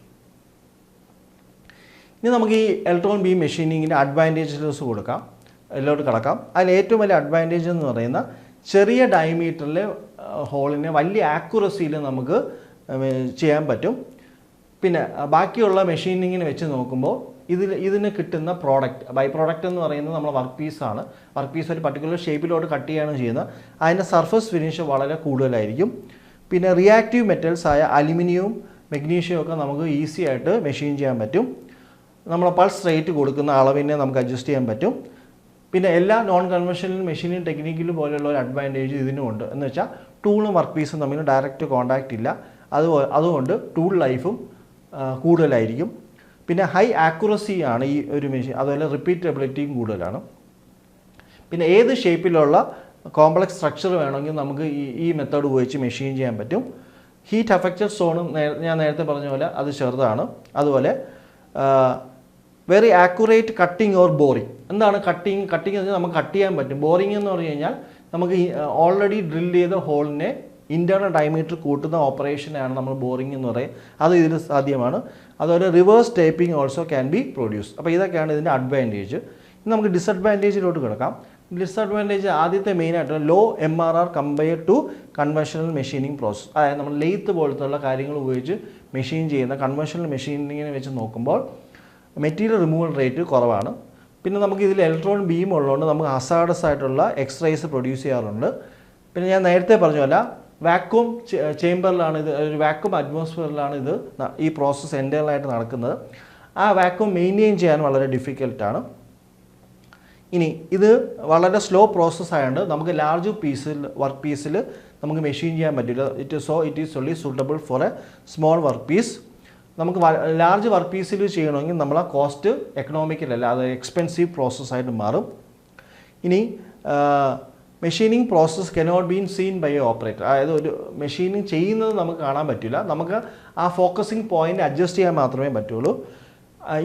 Speaker 1: ഇനി നമുക്ക് ഈ ഇലക്ട്രോൺ ബീം മെഷീനിങ്ങിൻ്റെ അഡ്വാൻറ്റേജസ് കടക്കാം. അതിൽ ഏറ്റവും വലിയ അഡ്വാൻറ്റേജ് എന്ന് പറയുന്ന ചെറിയ ഡയമീറ്ററിലെ ഹോളിനെ വലിയ ആക്യുറസിയിൽ നമുക്ക് ചെയ്യാൻ പറ്റും. പിന്നെ ബാക്കിയുള്ള മെഷീനിങ്ങിനെ വെച്ച് നോക്കുമ്പോൾ ഇതിന് കിട്ടുന്ന ബൈ പ്രോഡക്റ്റ് എന്ന് പറയുന്നത് നമ്മുടെ വർക്ക് പീസാണ്. വർക്ക് പീസ് ഒരു പർട്ടിക്കുലർ ഷേപ്പിലോട്ട് കട്ട് ചെയ്യാണ് ചെയ്യുന്നത്. അതിൻ്റെ സർഫസ് ഫിനിഷ് വളരെ കൂടുതലായിരിക്കും. പിന്നെ റിയാക്റ്റീവ് മെറ്റൽസ് ആയ അലുമിനിയവും മെഗ്നീഷ്യവും ഒക്കെ നമുക്ക് ഈസി ആയിട്ട് മെഷീൻ ചെയ്യാൻ പറ്റും. നമ്മൾ പൾസ് റേറ്റ് കൊടുക്കുന്ന അളവിനെ നമുക്ക് അഡ്ജസ്റ്റ് ചെയ്യാൻ പറ്റും. പിന്നെ എല്ലാ നോൺ കൺവെൻഷണൽ മെഷീനിങ് ടെക്നിക്കിലും പോലെയുള്ള ഒരു അഡ്വാൻറ്റേജ് ഇതിനുമുണ്ട്. എന്ന് വെച്ചാൽ ടൂളും വർക്ക് പീസും തമ്മിൽ ഡയറക്റ്റ് കോൺടാക്റ്റ് ഇല്ല. അതുകൊണ്ട് ടൂൾ ലൈഫും കൂടുതലായിരിക്കും. പിന്നെ ഹൈ ആക്യുറസി ആണ് ഈ ഒരു മെഷീൻ. അതുപോലെ റിപ്പീറ്റബിലിറ്റിയും കൂടുതലാണ്. പിന്നെ ഏത് ഷേപ്പിലുള്ള കോംപ്ലക്സ് സ്ട്രക്ചർ വേണമെങ്കിൽ നമുക്ക് ഈ മെത്തേഡ് ഉപയോഗിച്ച് മെഷീൻ ചെയ്യാൻ പറ്റും. ഹീറ്റ് അഫക്റ്റഡ് സോണും ഞാൻ നേരത്തെ പറഞ്ഞ പോലെ അത് ചെറുതാണ്. അതുപോലെ very accurate cutting or boring. എന്താണ് കട്ടിങ് എന്ന് പറഞ്ഞാൽ നമുക്ക് കട്ട് ചെയ്യാൻ പറ്റും. ബോറിങ് എന്ന് പറഞ്ഞു കഴിഞ്ഞാൽ നമുക്ക് ഓൾറെഡി ഡ്രിൽ ചെയ്ത ഹോളിനെ ഇൻറ്റേർണൽ ഡയമീറ്റർ കൂട്ടുന്ന ഓപ്പറേഷനാണ് നമ്മൾ ബോറിങ് എന്ന് പറയും. അത് ഇതിൽ സാധ്യമാണ്. അതുപോലെ reverse taping also can be produce. അപ്പോൾ ഇതൊക്കെയാണ് ഇതിൻ്റെ അഡ്വാൻറ്റേജ്. ഇനി നമുക്ക് ഡിസഡ്വാൻറ്റേജിലോട്ട് കിടക്കാം. ഡിസഡ്വാൻറ്റേജ് ആദ്യത്തെ മെയിനായിട്ട് low MRR compare to conventional machining process. അതായത് നമ്മൾ ലെയ്ത്ത് പോലത്തുള്ള കാര്യങ്ങൾ ഉപയോഗിച്ച് മെഷീൻ ചെയ്യുന്ന കൺവെൻഷണൽ മെഷീനിങ്ങിനെ വെച്ച് നോക്കുമ്പോൾ മെറ്റീരിയൽ റിമൂവൽ റേറ്റ് കുറവാണ്. പിന്നെ നമുക്ക് ഇതിൽ ഇലക്ട്രോൺ ബീം ഉള്ളതുകൊണ്ട് നമുക്ക് ഹസാർഡസ് ആയിട്ടുള്ള എക്സ്റേസ് പ്രൊഡ്യൂസ് ചെയ്യാറുണ്ട്. പിന്നെ ഞാൻ നേരത്തെ പറഞ്ഞ പോലെ വാക്വം ചേംബറിലാണ് ഇത്, ഒരു വാക്വം അറ്റ്മോസ്ഫിയറിലാണ് ഇത് ഈ പ്രോസസ്സ് എൻ്റേണലായിട്ട് നടക്കുന്നത്. ആ വാക്വം മെയിൻറ്റെയിൻ ചെയ്യാൻ വളരെ ഡിഫിക്കൽട്ടാണ്. ഇനി ഇത് വളരെ സ്ലോ പ്രോസസ്സ് ആയതുകൊണ്ട് നമുക്ക് ലാർജ് വർക്ക് പീസിൽ നമുക്ക് മെഷീൻ ചെയ്യാൻ പറ്റില്ല. It is only suitable for a small work piece. നമുക്ക് ലാർജ് വർക്ക് പീസിൽ ചെയ്യണമെങ്കിൽ നമ്മളെ കോസ്റ്റ് എക്കണോമിക്കലല്ല, അത് എക്സ്പെൻസീവ് പ്രോസസ്സായിട്ട് മാറും. ഇനി machining process cannot been seen by a operator. അതായത് ഒരു മെഷീനിങ് ചെയ്യുന്നത് നമുക്ക് കാണാൻ പറ്റില്ല, നമുക്ക് ആ ഫോക്കസിങ് പോയിൻ്റ് അഡ്ജസ്റ്റ് ചെയ്യാൻ മാത്രമേ പറ്റുള്ളൂ.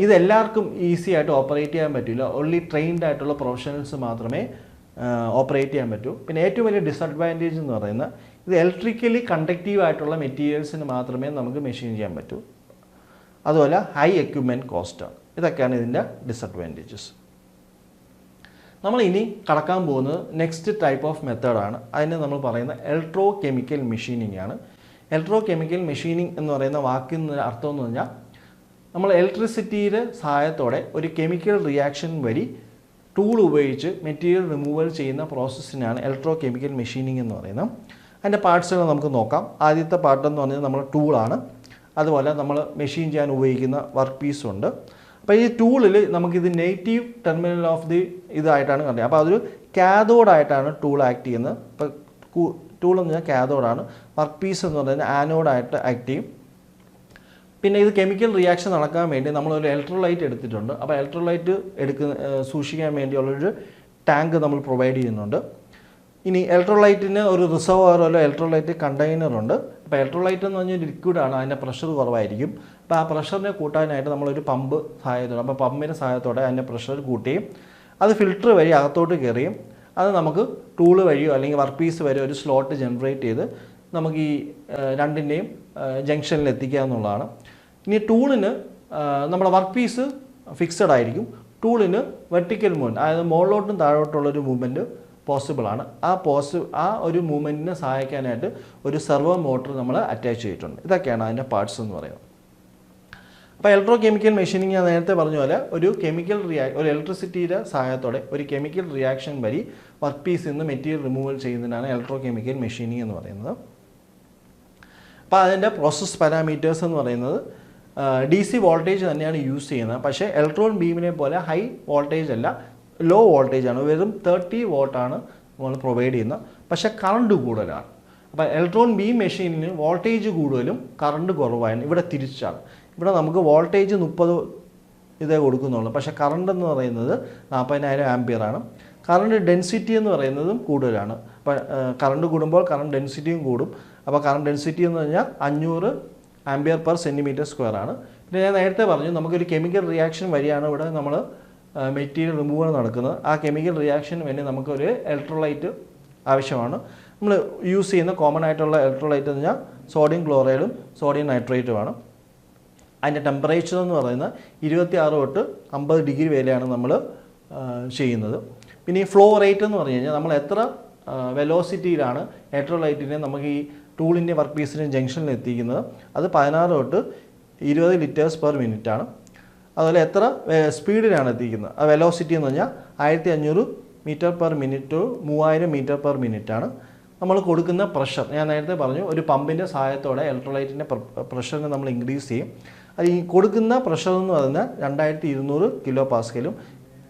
Speaker 1: ഇതെല്ലാവർക്കും ഈസി ആയിട്ട് ഓപ്പറേറ്റ് ചെയ്യാൻ പറ്റില്ല, ഓൺലി ട്രെയിൻഡ് ആയിട്ടുള്ള പ്രൊഫഷണൽസ് മാത്രമേ ഓപ്പറേറ്റ് ചെയ്യാൻ പറ്റൂ. പിന്നെ ഏറ്റവും വലിയ ഡിസഡ്വാൻറ്റേജ് എന്ന് പറയുന്നത് ഇത് ഇലക്ട്രിക്കലി കണ്ടക്റ്റീവ് ആയിട്ടുള്ള മെറ്റീരിയൽസിന് മാത്രമേ നമുക്ക് മെഷീൻ ചെയ്യാൻ പറ്റൂ. അതുപോലെ ഹൈ എക്യുപ്മെൻറ്റ് കോസ്റ്റാണ്. ഇതൊക്കെയാണ് ഇതിൻ്റെ ഡിസഡ്വാൻറ്റേജസ്. നമ്മൾ ഇനി കടക്കാൻ പോകുന്നത് നെക്സ്റ്റ് ടൈപ്പ് ഓഫ് മെത്തേഡാണ്. അതിന് നമ്മൾ പറയുന്ന ഇലക്ട്രോ കെമിക്കൽ മെഷീനിങ് ആണ്. ഇലക്ട്രോ കെമിക്കൽ മെഷീനിങ് എന്ന് പറയുന്ന വാക്കിന് അർത്ഥം എന്ന് പറഞ്ഞാൽ നമ്മൾ ഇലക്ട്രിസിറ്റിയുടെ സഹായത്തോടെ ഒരു കെമിക്കൽ റിയാക്ഷൻ വഴി ടൂൾ ഉപയോഗിച്ച് മെറ്റീരിയൽ റിമൂവൽ ചെയ്യുന്ന പ്രോസസ്സിനാണ് ഇലക്ട്രോ കെമിക്കൽ മെഷീനിങ് എന്ന് പറയുന്നത്. അതിൻ്റെ പാർട്സുകൾ നമുക്ക് നോക്കാം. ആദ്യത്തെ പാർട്ടെന്ന് പറഞ്ഞാൽ നമ്മുടെ ടൂളാണ്. അതുപോലെ നമ്മൾ മെഷീൻ ചെയ്യാൻ ഉപയോഗിക്കുന്ന വർക്ക് പീസുണ്ട്. അപ്പോൾ ഈ ടൂളിൽ നമുക്കിത് നെഗറ്റീവ് ടെർമിനൽ ഓഫ് ദി ഇതായിട്ടാണ് കണ്ടത്. അപ്പോൾ അതൊരു കാഥോഡായിട്ടാണ് ടൂൾ ആക്ട് ചെയ്യുന്നത്. ഇപ്പോൾ ടൂൾ എന്ന് പറഞ്ഞാൽ കാഥോഡാണ്, വർക്ക് പീസ് എന്ന് പറയുന്നത് ആനോഡായിട്ട് ആക്ട് ചെയ്യും. പിന്നെ ഇത് കെമിക്കൽ റിയാക്ഷൻ നടക്കാൻ വേണ്ടി നമ്മളൊരു ഇലക്ട്രോലൈറ്റ് എടുത്തിട്ടുണ്ട്. അപ്പോൾ ഇലക്ട്രോലൈറ്റ് സൂക്ഷിക്കാൻ വേണ്ടിയുള്ളൊരു ടാങ്ക് നമ്മൾ പ്രൊവൈഡ് ചെയ്യുന്നുണ്ട്. ഇനി ഇലക്ട്രോലൈറ്റിന് ഒരു റിസർവോയർ അല്ല ഇലക്ട്രോലൈറ്റ് കണ്ടെയ്നറുണ്ട്. അപ്പോൾ ഇലക്ട്രോലൈറ്റ് എന്ന് പറഞ്ഞാൽ ലിക്വിഡാണ്, അതിൻ്റെ പ്രഷർ കുറവായിരിക്കും. അപ്പോൾ ആ പ്രഷറിനെ കൂട്ടാനായിട്ട് നമ്മളൊരു പമ്പ് സഹായത്തോടെ, അപ്പോൾ പമ്പിൻ്റെ സഹായത്തോടെ അതിൻ്റെ പ്രഷർ കൂട്ടുകയും അത് ഫിൽറ്റർ വഴി അകത്തോട്ട് കയറിയും അത് നമുക്ക് ടൂള് വഴിയോ അല്ലെങ്കിൽ വർക്ക് പീസ് വരെ ഒരു സ്ലോട്ട് ജനറേറ്റ് ചെയ്ത് നമുക്ക് ഈ രണ്ടിൻ്റെയും ജംഗ്ഷനിൽ എത്തിക്കുക എന്നുള്ളതാണ്. ഇനി ടൂളിന് നമ്മുടെ വർക്ക് പീസ് ഫിക്സഡ് ആയിരിക്കും. ടൂളിന് വെർട്ടിക്കൽ മൂവ്മെൻറ്റ്, അതായത് മുകളിലോട്ടും താഴോട്ടുള്ളൊരു മൂവ്മെൻറ്റ് പോസിബിളാണ്. ആ ഒരു മൂവ്മെൻറ്റിനെ സഹായിക്കാനായിട്ട് ഒരു സെർവോ മോട്ടർ നമ്മൾ അറ്റാച്ച് ചെയ്തിട്ടുണ്ട്. ഇതൊക്കെയാണ് അതിൻ്റെ പാർട്സ് എന്ന് പറയുന്നത്. അപ്പോൾ ഇലക്ട്രോ കെമിക്കൽ മെഷീനിങ് ഞാൻ നേരത്തെ പറഞ്ഞ പോലെ ഒരു ഇലക്ട്രിസിറ്റിയുടെ സഹായത്തോടെ ഒരു കെമിക്കൽ റിയാക്ഷൻ വഴി വർക്ക് പീസിൽ നിന്ന് മെറ്റീരിയൽ റിമൂവൽ ചെയ്യുന്നതിനാണ് ഇലക്ട്രോ കെമിക്കൽ മെഷീനിങ് എന്ന് പറയുന്നത്. അപ്പോൾ അതിൻ്റെ പ്രോസസ് പാരാമീറ്റേഴ്സ് എന്ന് പറയുന്നത് DC വോൾട്ടേജ് തന്നെയാണ് യൂസ് ചെയ്യുന്നത്. പക്ഷേ ഇലക്ട്രോൺ ബീമിനെ പോലെ ഹൈ വോൾട്ടേജ് അല്ല, ലോ വോൾട്ടേജ് ആണ്. വെറും 30 വോട്ടാണ് നമ്മൾ പ്രൊവൈഡ് ചെയ്യുന്നത്. പക്ഷേ കറണ്ട് കൂടുതലാണ്. അപ്പോൾ ഇലക്ട്രോൺ ബീം മെഷീനിന് വോൾട്ടേജ് കൂടുതലും കറണ്ട് കുറവാണ്. ഇവിടെ തിരിച്ചാണ്. ഇവിടെ നമുക്ക് വോൾട്ടേജ് 30 ഇതേ കൊടുക്കുന്നുള്ളൂ. പക്ഷേ കറണ്ട് എന്ന് പറയുന്നത് 40,000 ആംപിയറാണ്. കറണ്ട് ഡെൻസിറ്റി എന്ന് പറയുന്നതും കൂടുതലാണ്. അപ്പോൾ കറണ്ട് കൂടുമ്പോൾ കറണ്ട് ഡെൻസിറ്റിയും കൂടും. അപ്പോൾ കറണ്ട് ഡെൻസിറ്റി എന്ന് പറഞ്ഞാൽ 500 ആംപിയർ പെർ സെൻറ്റിമീറ്റർ സ്ക്വയർ ആണ്. പിന്നെ ഞാൻ നേരത്തെ പറഞ്ഞു നമുക്കൊരു കെമിക്കൽ റിയാക്ഷൻ വഴിയാണ് ഇവിടെ നമ്മൾ മെറ്റീരിയൽ റിമൂവൽ നടക്കുന്നത്. ആ കെമിക്കൽ റിയാക്ഷന് വേണ്ടി നമുക്കൊരു ഇലക്ട്രോലൈറ്റ് ആവശ്യമാണ്. നമ്മൾ യൂസ് ചെയ്യുന്ന കോമൺ ആയിട്ടുള്ള ഇലക്ട്രോലൈറ്റ് എന്ന് പറഞ്ഞാൽ സോഡിയം ക്ലോറൈഡും സോഡിയം നൈട്രേറ്റുമാണ്. അതിൻ്റെ ടെമ്പറേച്ചർ എന്ന് പറയുന്നത് 26 തൊട്ട് 50 ഡിഗ്രി വരെയാണ് നമ്മൾ ചെയ്യുന്നത്. പിന്നെ ഈ ഫ്ലോ റേറ്റ് എന്ന് പറഞ്ഞു കഴിഞ്ഞാൽ നമ്മൾ എത്ര വെലോസിറ്റിയിലാണ് ഇലക്ട്രോലൈറ്റിനെ നമുക്ക് ഈ ടൂളിൻ്റെ വർക്ക് പീസിൻ്റെ ജംഗ്ഷനിൽ എത്തിക്കുന്നത്, അത് 16 തൊട്ട് 20 ലിറ്റേഴ്സ് പെർ മിനിറ്റ് ആണ്. അതുപോലെ എത്ര സ്പീഡിലാണ് എത്തിക്കുന്നത്, ആ വെലോസിറ്റി എന്ന് പറഞ്ഞാൽ 1500 metre per minute 3000 metre per minute ആണ്. നമ്മൾ കൊടുക്കുന്ന പ്രഷർ ഞാൻ നേരത്തെ പറഞ്ഞു, ഒരു പമ്പിൻ്റെ സഹായത്തോടെ ഇലക്ട്രോലൈറ്റിൻ്റെ പ്രഷറിനെ നമ്മൾ ഇൻക്രീസ് ചെയ്യും. അത് ഈ കൊടുക്കുന്ന പ്രഷർ എന്ന് പറയുന്നത് 2200 കിലോ പാസ്കലും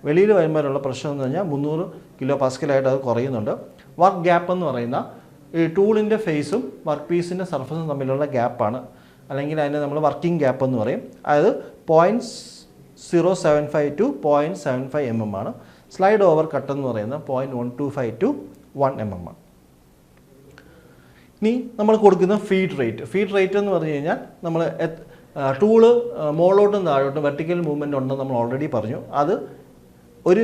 Speaker 1: വെളിയിൽ വരുമ്പോഴുള്ള പ്രഷർ എന്ന് പറഞ്ഞാൽ 300 കിലോ പാസ്കലായിട്ട് അത് കുറയുന്നുണ്ട്. വർക്ക് ഗ്യാപ്പ് എന്ന് പറയുന്ന ഈ ടൂളിൻ്റെ ഫേസും വർക്ക് പീസിൻ്റെ സർഫസും തമ്മിലുള്ള ഗ്യാപ്പാണ്, അല്ലെങ്കിൽ അതിനെ നമ്മൾ വർക്കിംഗ് ഗ്യാപ്പ് എന്ന് പറയും. അതായത് 0.075 to 0.75 mm ആണ്. സ്ലൈഡ് ഓവർ കട്ട് എന്ന് പറയുന്നത് 0.125 to 1 mm ആണ്. ഇനി നമ്മൾ കൊടുക്കുന്ന ഫീഡ് റേറ്റ് എന്ന് പറഞ്ഞു കഴിഞ്ഞാൽ നമ്മൾ ടൂള് മുകളിലോട്ടും താഴോട്ടും വെർട്ടിക്കൽ മൂവ്മെൻറ്റ് ഉണ്ടെന്ന് നമ്മൾ ഓൾറെഡി പറഞ്ഞു. അത് ഒരു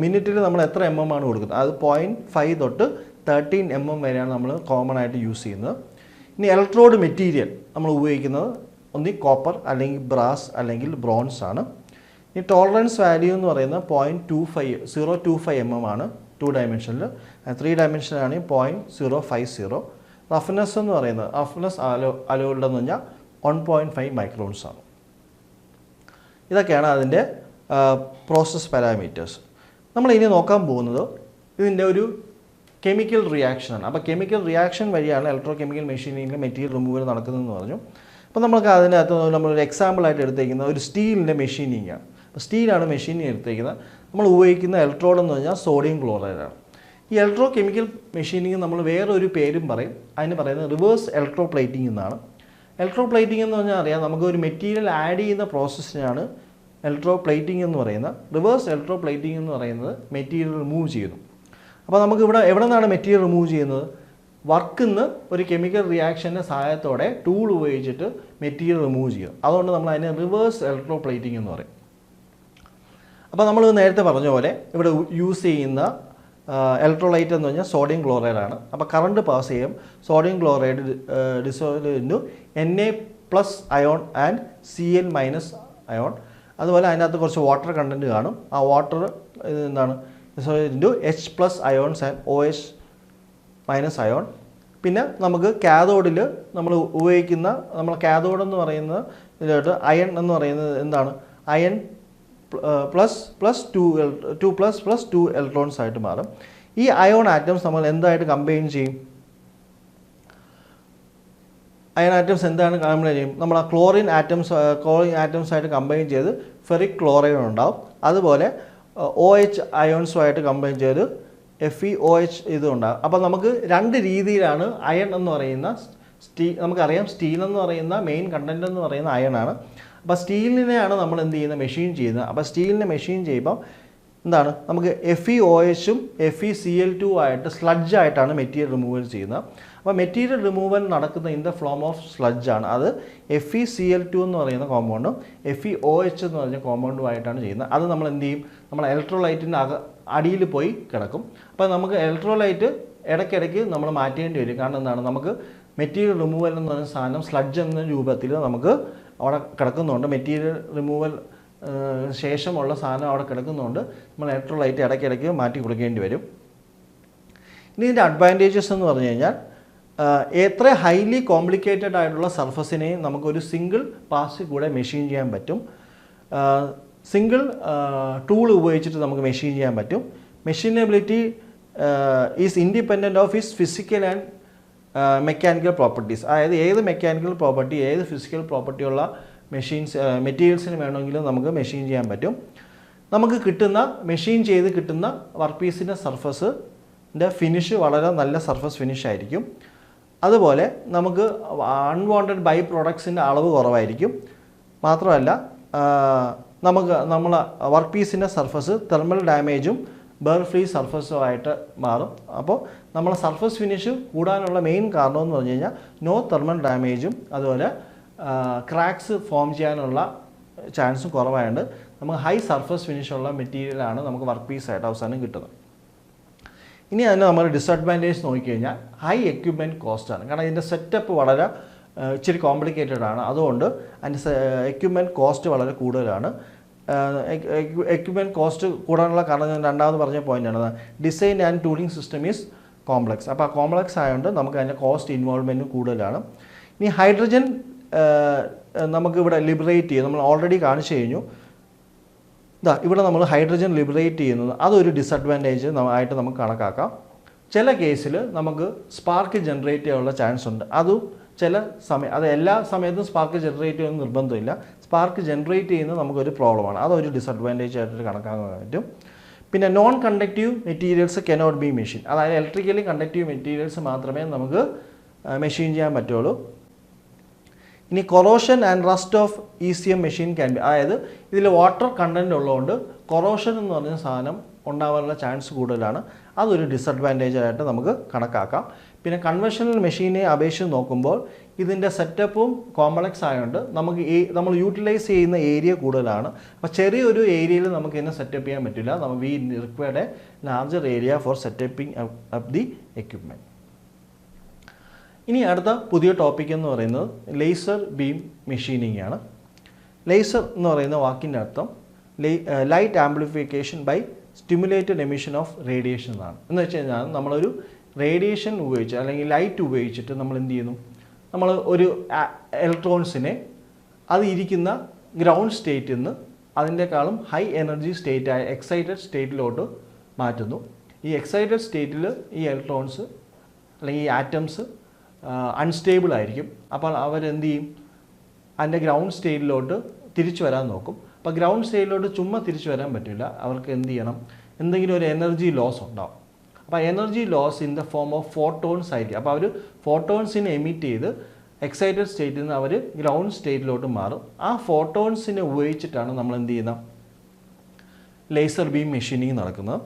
Speaker 1: മിനിറ്റിൽ നമ്മൾ എത്ര mm ആണ് കൊടുക്കുന്നത്, അത് 0.5 തൊട്ട് 13 mm വരെയാണ് നമ്മൾ കോമൺ ആയിട്ട് യൂസ് ചെയ്യുന്നത്. ഇനി ഇലക്ട്രോഡ് മെറ്റീരിയൽ നമ്മൾ ഉപയോഗിക്കുന്നത് ഒന്നി കോപ്പർ അല്ലെങ്കിൽ ബ്രാസ് അല്ലെങ്കിൽ ബ്രോൺസ് ആണ്. ഈ ടോളറൻസ് വാല്യൂ എന്ന് പറയുന്നത് 0.25 mm ആണ് 2 ഡയമെൻഷനിൽ. 3 ഡയമെൻഷനാണെങ്കിൽ 0.050. റഫ്നെസ് എന്ന് പറയുന്നത് റഫ്നെസ് അലോയിഡ് എന്ന് പറഞ്ഞാൽ 1.5 മൈക്രോൺസ് ആണ്. ഇതൊക്കെയാണ് അതിൻ്റെ പ്രോസസ് പാരാമീറ്റേഴ്സ്. നമ്മളിനി നോക്കാൻ പോകുന്നത് ഇതിൻ്റെ ഒരു കെമിക്കൽ റിയാക്ഷനാണ്. അപ്പോൾ കെമിക്കൽ റിയാക്ഷൻ വഴിയാണ് ഇലക്ട്രോ കെമിക്കൽ മെഷീനിങ്ങിൽ മെറ്റീരിയൽ റിമൂവൽ നടക്കുന്നതെന്ന് പറഞ്ഞു. അപ്പോൾ നമുക്ക് അതിനകത്ത് നമ്മളൊരു എക്സാമ്പിളായിട്ട് എടുത്തേക്കുന്നത് ഒരു സ്റ്റീലിൻ്റെ മെഷീനിങ് ആണ്. അപ്പോൾ സ്റ്റീലാണ് മെഷീനിങ് എടുത്തേക്കുന്നത്. നമ്മൾ ഉപയോഗിക്കുന്ന ഇലക്ട്രോഡ് എന്ന് പറഞ്ഞാൽ സോഡിയം ക്ലോറൈഡാണ്. ഈ ഇലക്ട്രോ കെമിക്കൽ മെഷീനിങ് നമ്മൾ വേറൊരു പേരും പറയും. അതിന് പറയുന്നത് റിവേഴ്സ് ഇലക്ട്രോ പ്ലേറ്റിംഗ് എന്നാണ്. ഇലക്ട്രോ പ്ലേറ്റിംഗ് എന്ന് പറഞ്ഞാൽ അറിയാം, നമുക്ക് ഒരു മെറ്റീരിയൽ ആഡ് ചെയ്യുന്ന പ്രോസസ്സിനാണ് ഇലക്ട്രോ പ്ലേറ്റിംഗ് എന്ന് പറയുന്നത്. റിവേഴ്സ് ഇലക്ട്രോ പ്ലേറ്റിംഗ് എന്ന് പറയുന്നത് മെറ്റീരിയൽ റിമൂവ് ചെയ്യുന്നു. അപ്പോൾ നമുക്ക് എവിടെ നിന്നാണ് മെറ്റീരിയൽ റിമൂവ് ചെയ്യുന്നത്? വർക്കിൽ നിന്ന് ഒരു കെമിക്കൽ റിയാക്ഷൻ്റെ സഹായത്തോടെ ടൂൾ ഉപയോഗിച്ചിട്ട് മെറ്റീരിയൽ റിമൂവ് ചെയ്യും. അതുകൊണ്ട് നമ്മൾ അതിനെ റിവേഴ്സ് ഇലക്ട്രോ പ്ലേറ്റിംഗ് എന്ന് പറയും. അപ്പോൾ നമ്മൾ നേരത്തെ പറഞ്ഞ പോലെ ഇവിടെ യൂസ് ചെയ്യുന്ന ഇലക്ട്രോലൈറ്റ് എന്ന് പറഞ്ഞാൽ സോഡിയം ക്ലോറൈഡാണ്. അപ്പോൾ കറണ്ട് പാസ് ചെയ്യും. Sodium chloride dissolve into Na+ ion and Cl- ion. അതുപോലെ അതിനകത്ത് കുറച്ച് വാട്ടർ കണ്ടൻറ്റ് കാണും. ആ വാട്ടർ എന്താണ് dissolve into H+ ions and OH- ion. പിന്നെ നമുക്ക് കാഥോഡിൽ നമ്മൾ ഉപയോഗിക്കുന്ന കാഥോഡ് എന്ന് പറയുന്നത് ഇതിലോട്ട് അയൺ എന്ന് പറയുന്നത് എന്താണ്? അയൺ +2 ഇലക്ട്രോൺസ് ആയിട്ട് മാറും. ഈ അയോൺ ആറ്റംസ് നമ്മൾ എന്തായിട്ട് കമ്പൈൻ ചെയ്യും? അയൺ ആറ്റംസ് എന്താണ് കമ്പൈൻ ചെയ്യും? നമ്മൾ ആ ക്ലോറിൻ ആറ്റംസ് ആയിട്ട് കമ്പൈൻ ചെയ്ത് ഫെറിക് ക്ലോറൈഡ് ഉണ്ടാവും. അതുപോലെ OH അയോൺസുമായിട്ട് കമ്പൈൻ ചെയ്ത് FeOH ഇതുണ്ടാകും. അപ്പോൾ നമുക്ക് രണ്ട് രീതിയിലാണ് അയൺ എന്ന് പറയുന്ന നമുക്കറിയാം സ്റ്റീൽ എന്ന് പറയുന്ന മെയിൻ കണ്ടൻറ്റ് എന്ന് പറയുന്ന അയണാണ്. അപ്പോൾ സ്റ്റീലിനെയാണ് നമ്മൾ എന്ത് ചെയ്യുന്നത്? മെഷീൻ ചെയ്യുന്നത്. അപ്പോൾ സ്റ്റീലിനെ മെഷീൻ ചെയ്യുമ്പം എന്താണ് നമുക്ക് FeOHഉം FeCl2 ആയിട്ട് സ്ലഡ്ജായിട്ടാണ് മെറ്റീരിയൽ റിമൂവൽ ചെയ്യുന്നത്. അപ്പോൾ മെറ്റീരിയൽ റിമൂവൽ നടക്കുന്ന ഇൻ ദ ഫോം ഓഫ് സ്ലഡ്ജാണ്. അത് FeCl2 എന്ന് പറയുന്ന കോമ്പൗണ്ടും FeOH എന്ന് പറഞ്ഞ കോമ്പൗണ്ടുമായിട്ടാണ് ചെയ്യുന്നത്. അത് നമ്മൾ എന്ത് ചെയ്യും? നമ്മൾ ഇലക്ട്രോലൈറ്റിൻ്റെ അടിയിൽ പോയി കിടക്കും. അപ്പോൾ നമുക്ക് ഇലക്ട്രോലൈറ്റ് ഇടയ്ക്കിടയ്ക്ക് നമ്മൾ മാറ്റേണ്ടി വരും. കാരണം എന്താണ്? നമുക്ക് മെറ്റീരിയൽ റിമൂവൽ എന്ന് പറയുന്ന സാധനം സ്ലഡ്ജ് എന്ന രൂപത്തിൽ നമുക്ക് അവിടെ കിടക്കുന്നുണ്ട്. മെറ്റീരിയൽ റിമൂവൽ ശേഷമുള്ള സാധനം അവിടെ കിടക്കുന്നുണ്ട്. നമ്മൾ ഇലക്ട്രോലൈറ്റ് ഇടയ്ക്കിടയ്ക്ക് മാറ്റി കൊടുക്കേണ്ടി വരും. ഇനി ഇതിൻ്റെ അഡ്വാൻറ്റേജസ് എന്ന് പറഞ്ഞു കഴിഞ്ഞാൽ എത്ര ഹൈലി കോംപ്ലിക്കേറ്റഡ് ആയിട്ടുള്ള സർഫസിനെയും നമുക്കൊരു സിംഗിൾ പാസിൽ കൂടെ മെഷീൻ ചെയ്യാൻ പറ്റും. സിംഗിൾ ടൂൾ ഉപയോഗിച്ചിട്ട് നമുക്ക് മെഷീൻ ചെയ്യാൻ പറ്റും. മെഷീനബിലിറ്റി is independent of his physical and mechanical properties. അതായത് ഏത് മെക്കാനിക്കൽ പ്രോപ്പർട്ടി ഏത് ഫിസിക്കൽ പ്രോപ്പർട്ടിയുള്ള മെറ്റീരിയൽസിന് വേണമെങ്കിലും നമുക്ക് മെഷീൻ ചെയ്യാൻ പറ്റും. നമുക്ക് മെഷീൻ ചെയ്ത് കിട്ടുന്ന വർക്ക് പീസിൻ്റെ സർഫസിൻ്റെ ഫിനിഷ് വളരെ നല്ല സർഫസ് ഫിനിഷ് ആയിരിക്കും. അതുപോലെ നമുക്ക് അൺവാണ്ടഡ് ബൈ പ്രോഡക്ട്സിൻ്റെ അളവ് കുറവായിരിക്കും. മാത്രമല്ല നമ്മൾ വർക്ക് പീസിൻ്റെ സർഫസ് തെർമൽ ഡാമേജും ബേർ ഫ്രീ സർഫസുമായിട്ട് മാറും. അപ്പോൾ നമ്മളെ സർഫസ് ഫിനിഷ് കൂടാനുള്ള മെയിൻ കാരണം എന്ന് പറഞ്ഞു കഴിഞ്ഞാൽ നോ തെർമൽ ഡാമേജും അതുപോലെ ക്രാക്സ് ഫോം ചെയ്യാനുള്ള ചാൻസും കുറവായതുകൊണ്ട് നമുക്ക് ഹൈ സർഫസ് ഫിനിഷുള്ള മെറ്റീരിയലാണ് നമുക്ക് വർക്ക് പീസായിട്ട് അവസാനം കിട്ടുന്നത്. ഇനി അതിന് നമ്മൾ ഡിസഡ്വാൻറ്റേജ് നോക്കിക്കഴിഞ്ഞാൽ ഹൈ എക്യുപ്മെൻറ്റ് കോസ്റ്റാണ്. കാരണം ഇതിൻ്റെ സെറ്റപ്പ് വളരെ ഇച്ചിരി കോംപ്ലിക്കേറ്റഡ് ആണ്. അതുകൊണ്ട് അതിൻ്റെ എക്യുപ്മെൻറ്റ് കോസ്റ്റ് വളരെ കൂടുതലാണ്. എക്യുപ്മെൻറ്റ് കോസ്റ്റ് കൂടാനുള്ള കാരണം ഞാൻ രണ്ടാമത് പറഞ്ഞ പോയിൻ്റാണ്. Design and tooling system is complex. അപ്പോൾ ആ കോംപ്ലക്സ് ആയതുകൊണ്ട് നമുക്ക് അതിൻ്റെ കോസ്റ്റ് ഇൻവോൾവ്മെൻറ്റും കൂടുതലാണ്. ഇനി ഹൈഡ്രജൻ നമുക്കിവിടെ ലിബറേറ്റ് ചെയ്യും. നമ്മൾ ഓൾറെഡി കാണിച്ചു കഴിഞ്ഞു. ഇവിടെ നമ്മൾ ഹൈഡ്രജൻ ലിബറേറ്റ് ചെയ്യുന്നത് അതൊരു ഡിസഡ്വാൻറ്റേജ് ആയിട്ട് നമുക്ക് കണക്കാക്കാം. ചില കേസിൽ നമുക്ക് സ്പാർക്ക് ജനറേറ്റ് ചെയ്യാനുള്ള ചാൻസ് ഉണ്ട്. അതും അത് എല്ലാ സമയത്തും സ്പാർക്ക് ജനറേറ്റ് ചെയ്യുന്ന നിർബന്ധമില്ല. സ്പാർക്ക് ജനറേറ്റ് ചെയ്യുന്നത് നമുക്കൊരു പ്രോബ്ലമാണ്. അതൊരു ഡിസഡ്വാൻറ്റേജ് ആയിട്ട് കണക്കാക്കാൻ പറ്റും. പിന്നെ non conductive materials cannot be machine. അതായത് ഇലക്ട്രിക്കലി കണ്ടക്റ്റീവ് മെറ്റീരിയൽസ് മാത്രമേ നമുക്ക് മെഷീൻ ചെയ്യാൻ പറ്റുള്ളൂ. ഇനി corrosion and rest of ECM machine can be. അതായത് ഇതിൽ വാട്ടർ കണ്ടൻറ്റ് ഉള്ളതുകൊണ്ട് കൊറോഷൻ എന്ന് പറഞ്ഞ സാധനം ഉണ്ടാകാനുള്ള ചാൻസ് കൂടുതലാണ്. അതൊരു ഡിസഡ്വാൻറ്റേജ് ആയിട്ട് നമുക്ക് കണക്കാക്കാം. പിന്നെ കൺവെൻഷണൽ മെഷീനെ അപേക്ഷിച്ച് നോക്കുമ്പോൾ ഇതിൻ്റെ സെറ്റപ്പും കോംപ്ലക്സ് ആയതുകൊണ്ട് നമ്മൾ യൂട്ടിലൈസ് ചെയ്യുന്ന ഏരിയ കൂടുതലാണ്. അപ്പോൾ ചെറിയൊരു ഏരിയയിൽ നമുക്ക് ഇതിനെ സെറ്റപ്പ് ചെയ്യാൻ പറ്റില്ല. We required a larger area for setupping up the equipment. ഇനി അടുത്ത പുതിയ ടോപ്പിക് എന്ന് പറയുന്നത് ലേസർ ബീം മെഷീനിങ് ആണ്. ലേസർ എന്ന് പറയുന്ന വാക്കിൻ്റെ അർത്ഥം light amplification by stimulated emission of radiation എന്നാണ്. എന്ന് വെച്ച് കഴിഞ്ഞാൽ നമ്മളൊരു റേഡിയേഷൻ ഉപയോഗിച്ച് അല്ലെങ്കിൽ ലൈറ്റ് ഉപയോഗിച്ചിട്ട് നമ്മൾ എന്ത് ചെയ്യുന്നു? നമ്മൾ ഒരു ഇലക്ട്രോൺസിനെ അത് ഇരിക്കുന്ന ഗ്രൗണ്ട് സ്റ്റേറ്റിൽ നിന്ന് അതിൻ്റെക്കാളും ഹൈ എനർജി സ്റ്റേറ്റായ എക്സൈറ്റഡ് സ്റ്റേറ്റിലോട്ട് മാറ്റുന്നു. ഈ എക്സൈറ്റഡ് സ്റ്റേറ്റിൽ ഈ ഇലക്ട്രോൺസ് അല്ലെങ്കിൽ ഈ ആറ്റംസ് അൺസ്റ്റേബിൾ ആയിരിക്കും. അപ്പോൾ അവരെന്ത് ചെയ്യും? അതിൻ്റെ ഗ്രൗണ്ട് സ്റ്റേറ്റിലോട്ട് തിരിച്ചു വരാൻ നോക്കും. അപ്പോൾ ഗ്രൗണ്ട് സ്റ്റേറ്റിലോട്ട് ചുമ്മാ തിരിച്ചു വരാൻ പറ്റില്ല. അവർക്ക് എന്ത് ചെയ്യണം? എന്തെങ്കിലും ഒരു എനർജി ലോസ് ഉണ്ടാവും. അപ്പോൾ energy loss in the form of photons ആയിരിക്കും. അപ്പോൾ അവർ ഫോട്ടോൺസിനെ എമിറ്റ് ചെയ്ത് എക്സൈറ്റഡ് സ്റ്റേറ്റിൽ നിന്ന് അവർ ഗ്രൗണ്ട് സ്റ്റേറ്റിലോട്ട് മാറും. ആ ഫോട്ടോൺസിനെ ഉപയോഗിച്ചിട്ടാണ് നമ്മൾ എന്ത് ചെയ്യുന്നത്? ലേസർ ബീം മെഷീനിങ് നടക്കുന്നത്.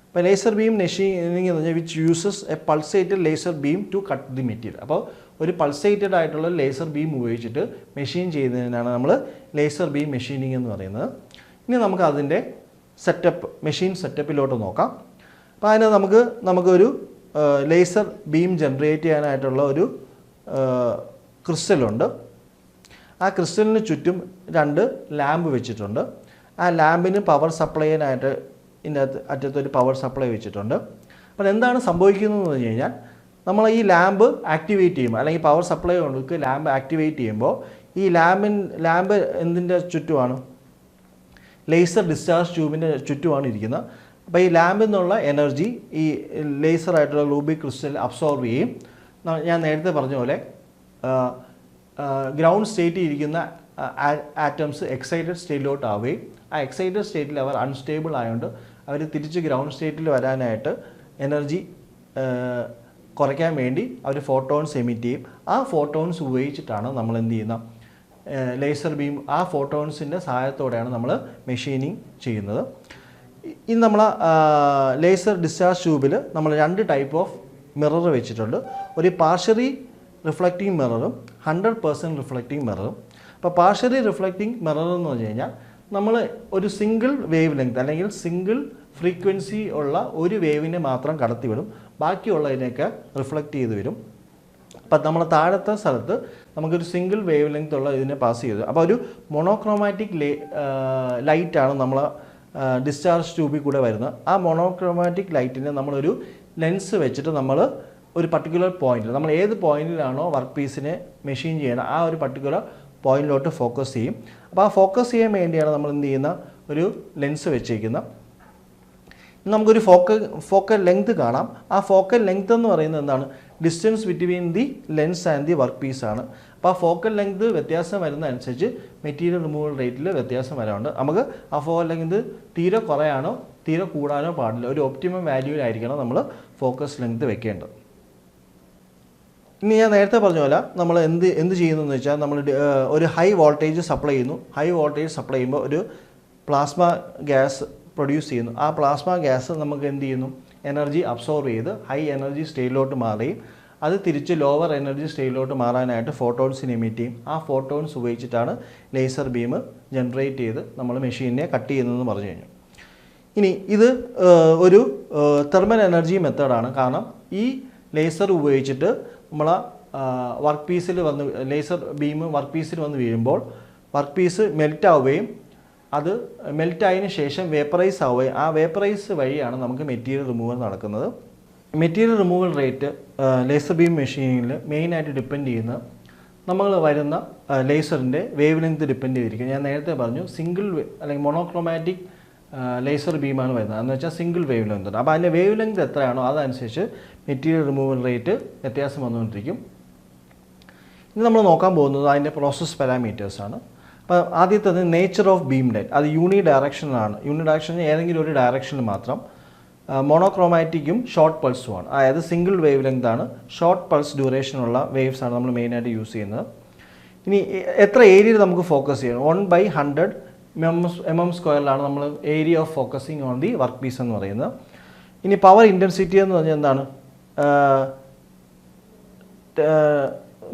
Speaker 1: അപ്പോൾ ലേസർ ബീം മെഷീനിങ് എന്ന് പറഞ്ഞാൽ which uses a pulsated laser beam to cut the material. അപ്പോൾ ഒരു പൾസേറ്റഡ് ആയിട്ടുള്ള ലേസർ ബീം ഉപയോഗിച്ചിട്ട് മെഷീൻ ചെയ്യുന്നതിനാണ് നമ്മൾ ലേസർ ബീം മെഷീനിങ് എന്ന് പറയുന്നത്. ഇനി നമുക്ക് അതിൻ്റെ മെഷീൻ സെറ്റപ്പിലോട്ട് നോക്കാം. അപ്പോൾ അതിന് നമുക്കൊരു ലേസർ ബീം ജനറേറ്റ് ചെയ്യാനായിട്ടുള്ള ഒരു ക്രിസ്റ്റലുണ്ട്. ആ ക്രിസ്റ്റലിന് ചുറ്റും 2 ലാമ്പ് വെച്ചിട്ടുണ്ട്. ആ ലാമ്പിന് പവർ സപ്ലൈ ചെയ്യാനായിട്ട് ഇതിൻ്റെ അറ്റത്തൊരു പവർ സപ്ലൈ വെച്ചിട്ടുണ്ട്. അപ്പോൾ എന്താണ് സംഭവിക്കുന്നതെന്ന് പറഞ്ഞു കഴിഞ്ഞാൽ, നമ്മൾ ഈ ലാമ്പ് ആക്ടിവേറ്റ് ചെയ്യുമ്പോൾ അല്ലെങ്കിൽ പവർ സപ്ലൈ കൊണ്ട് ലാമ്പ് ആക്ടിവേറ്റ് ചെയ്യുമ്പോൾ ഈ ലാമ്പ് എന്തിൻ്റെ ചുറ്റുമാണ്? ലേസർ ഡിസ്ചാർജ് ട്യൂബിൻ്റെ ചുറ്റുമാണ് ഇരിക്കുന്നത്. അപ്പോൾ ഈ ലാമ്പിൽ നിന്നുള്ള എനർജി ഈ ലേസറായിട്ടുള്ള റൂബി ക്രിസ്റ്റൽ അബ്സോർബ് ചെയ്യും. ഞാൻ നേരത്തെ പറഞ്ഞ പോലെ ഗ്രൗണ്ട് സ്റ്റേറ്റിൽ ഇരിക്കുന്ന ആറ്റംസ് എക്സൈറ്റഡ് സ്റ്റേറ്റിലോട്ട് ആവുകയും ആ എക്സൈറ്റഡ് സ്റ്റേറ്റിൽ അവർ അൺസ്റ്റേബിൾ ആയതുകൊണ്ട് അവർ തിരിച്ച് ഗ്രൗണ്ട് സ്റ്റേറ്റിൽ വരാനായിട്ട് എനർജി കുറയ്ക്കാൻ വേണ്ടി അവർ ഫോട്ടോൺസ് എമിറ്റ് ചെയ്യും. ആ ഫോട്ടോൺസ് ഉപയോഗിച്ചിട്ടാണ് നമ്മൾ എന്ത് ചെയ്യുന്ന ലേസർ ബീം, ആ ഫോട്ടോൺസിൻ്റെ സഹായത്തോടെയാണ് നമ്മൾ മെഷീനിങ് ചെയ്യുന്നത്. ഇനി നമ്മൾ ലേസർ ഡിസ്ചാർജ് ട്യൂബിൽ നമ്മൾ 2 ടൈപ്പ് ഓഫ് മിറർ വെച്ചിട്ടുണ്ട്. ഒരു പാർഷ്യലി റിഫ്ലക്റ്റിംഗ് മിററും 100% റിഫ്ലക്റ്റിംഗ് മിററും. അപ്പോൾ പാർഷ്യലി റിഫ്ലക്റ്റിംഗ് മിറർ എന്ന് പറഞ്ഞു കഴിഞ്ഞാൽ നമ്മൾ ഒരു സിംഗിൾ വേവ് ലെങ്ത് അല്ലെങ്കിൽ സിംഗിൾ ഫ്രീക്വൻസി ഉള്ള ഒരു വേവിനെ മാത്രം കടത്തിവിടും, ബാക്കിയുള്ളതിനെയൊക്കെ റിഫ്ലക്റ്റ് ചെയ്ത് വരും. അപ്പം നമ്മൾ താഴത്തെ സ്ഥലത്ത് നമുക്കൊരു സിംഗിൾ വേവ് ലെങ്ത് ഉള്ള ഇതിനെ പാസ് ചെയ്തു. അപ്പോൾ ഒരു മോണോക്രോമാറ്റിക് ലൈറ്റാണ് നമ്മൾ ഡിസ്ചാർജ് ട്യൂബിൽ കൂടെ വരുന്നത്. ആ മോണോക്രോമാറ്റിക് ലൈറ്റിനെ നമ്മളൊരു ലെൻസ് വെച്ചിട്ട് നമ്മൾ ഒരു പർട്ടിക്കുലർ പോയിന്റിൽ, നമ്മൾ ഏത് പോയിന്റിലാണോ വർക്ക് പീസിനെ മെഷീൻ ചെയ്യണം ആ ഒരു പർട്ടിക്കുലർ പോയിന്റിലോട്ട് ഫോക്കസ് ചെയ്യും. അപ്പോൾ ആ ഫോക്കസ് ചെയ്യാൻ വേണ്ടിയാണ് നമ്മൾ എന്ത് ചെയ്യുന്ന ഒരു ലെൻസ് വെച്ചേക്കുന്നത്. നമുക്കൊരു ഫോക്കൽ ലെങ്ത് കാണാം. ആ ഫോക്കൽ ലെങ്ത് എന്ന് പറയുന്നത് എന്താണ്? Distance between the lens and the work പീസാണ്. അപ്പോൾ ആ ഫോക്കൽ ലെങ്ത് വ്യത്യാസം വരുന്നതനുസരിച്ച് മെറ്റീരിയൽ റിമൂവൽ റേറ്റിൽ വ്യത്യാസം വരാറുണ്ട്. നമുക്ക് ആ ഫോക്കൽ ലെങ്ത് തീരെ കുറയാനോ തീരെ കൂടാനോ പാടില്ല. ഒരു ഒപ്റ്റിമം വാല്യൂവിലായിരിക്കണം നമ്മൾ ഫോക്കസ് ലെങ്ത് വെക്കേണ്ടത്. ഇനി ഞാൻ നേരത്തെ പറഞ്ഞ പോലെ നമ്മൾ എന്ത് ചെയ്യുന്നതെന്ന് വെച്ചാൽ, നമ്മൾ ഒരു ഹൈ വോൾട്ടേജ് സപ്ലൈ ചെയ്യുന്നു. ഹൈ വോൾട്ടേജ് സപ്ലൈ ചെയ്യുമ്പോൾ ഒരു പ്ലാസ്മ ഗ്യാസ് പ്രൊഡ്യൂസ് ചെയ്യുന്നു. ആ പ്ലാസ്മ ഗ്യാസ് നമുക്ക് എന്ത് ചെയ്യുന്നു? എനർജി അബ്സോർബ് ചെയ്ത് ഹൈ എനർജി സ്റ്റേറ്റിലോട്ട് മാറുകയും അത് തിരിച്ച് ലോവർ എനർജി സ്റ്റേറ്റിലോട്ട് മാറാനായിട്ട് ഫോട്ടോൺസിനെ എമിറ്റ് ചെയ്യും. ആ ഫോട്ടോൺസ് ഉപയോഗിച്ചിട്ടാണ് ലേസർ ബീം ജനറേറ്റ് ചെയ്ത് നമ്മൾ മെഷീനെ കട്ട് ചെയ്യുന്നതെന്ന് പറഞ്ഞു കഴിഞ്ഞു. ഇനി ഇത് ഒരു തെർമൽ എനർജി മെത്തേഡാണ്. കാരണം ഈ ലേസർ ഉപയോഗിച്ചിട്ട് നമ്മൾ വർക്ക് പീസിൽ ലേസർ ബീം വർക്ക് പീസിൽ വന്ന് വീഴുമ്പോൾ വർക്ക് പീസ് മെൽറ്റ് ആവുകയും അത് മെൽറ്റായതിനു ശേഷം വേപ്പറൈസ് ആവുകയും ആ വേപ്പറൈസ് വഴിയാണ് നമുക്ക് മെറ്റീരിയൽ റിമൂവൽ നടക്കുന്നത്. Material removal rate laser beam മെഷീനിൽ മെയിനായിട്ട് ഡിപ്പെൻഡ് ചെയ്യുന്നത് നമ്മൾ വരുന്ന ലേസറിൻ്റെ വേവ് ലെങ്ത് ഡിപ്പെൻഡ് ചെയ്തിരിക്കും. ഞാൻ നേരത്തെ പറഞ്ഞു സിംഗിൾ അല്ലെങ്കിൽ മോണോക്രോമാറ്റിക് ലേസർ ബീമാണ് വരുന്നത്. എന്ന് വെച്ചാൽ സിംഗിൾ വേവ് ലെങ്ത് ഉണ്ട്. അപ്പോൾ അതിൻ്റെ വേവ് ലെങ്ത് എത്രയാണോ അതനുസരിച്ച് മെറ്റീരിയൽ റിമൂവൽ റേറ്റ് വ്യത്യാസം വന്നുകൊണ്ടിരിക്കും. ഇനി നമ്മൾ നോക്കാൻ പോകുന്നത് അതിൻ്റെ പ്രോസസ് പാരാമീറ്റേഴ്സാണ്. അപ്പോൾ ആദ്യത്തേത് നേച്ചർ ഓഫ് ബീം ലൈറ്റ്. അത് യൂണി ഡയറക്ഷനിലാണ്. യൂണി ഡയറക്ഷനിൽ ഏതെങ്കിലും ഒരു ഡയറക്ഷനിൽ മാത്രം. മോണോക്രോമാറ്റിക്കും ഷോർട്ട് പൾസുമാണ്. അതായത് സിംഗിൾ വേവ് ലെങ്ത് ആണ്. ഷോർട്ട് പൾസ് ഡ്യൂറേഷനുള്ള വേവ്സ് ആണ് നമ്മൾ മെയിനായിട്ട് യൂസ് ചെയ്യുന്നത്. ഇനി എത്ര ഏരിയയിൽ നമുക്ക് ഫോക്കസ് ചെയ്യണം? 1/100 mm² നമ്മൾ area of focusing on the work piece എന്ന് പറയുന്നത്. ഇനി പവർ ഇൻറ്റൻസിറ്റി എന്ന് പറഞ്ഞാൽ എന്താണ്?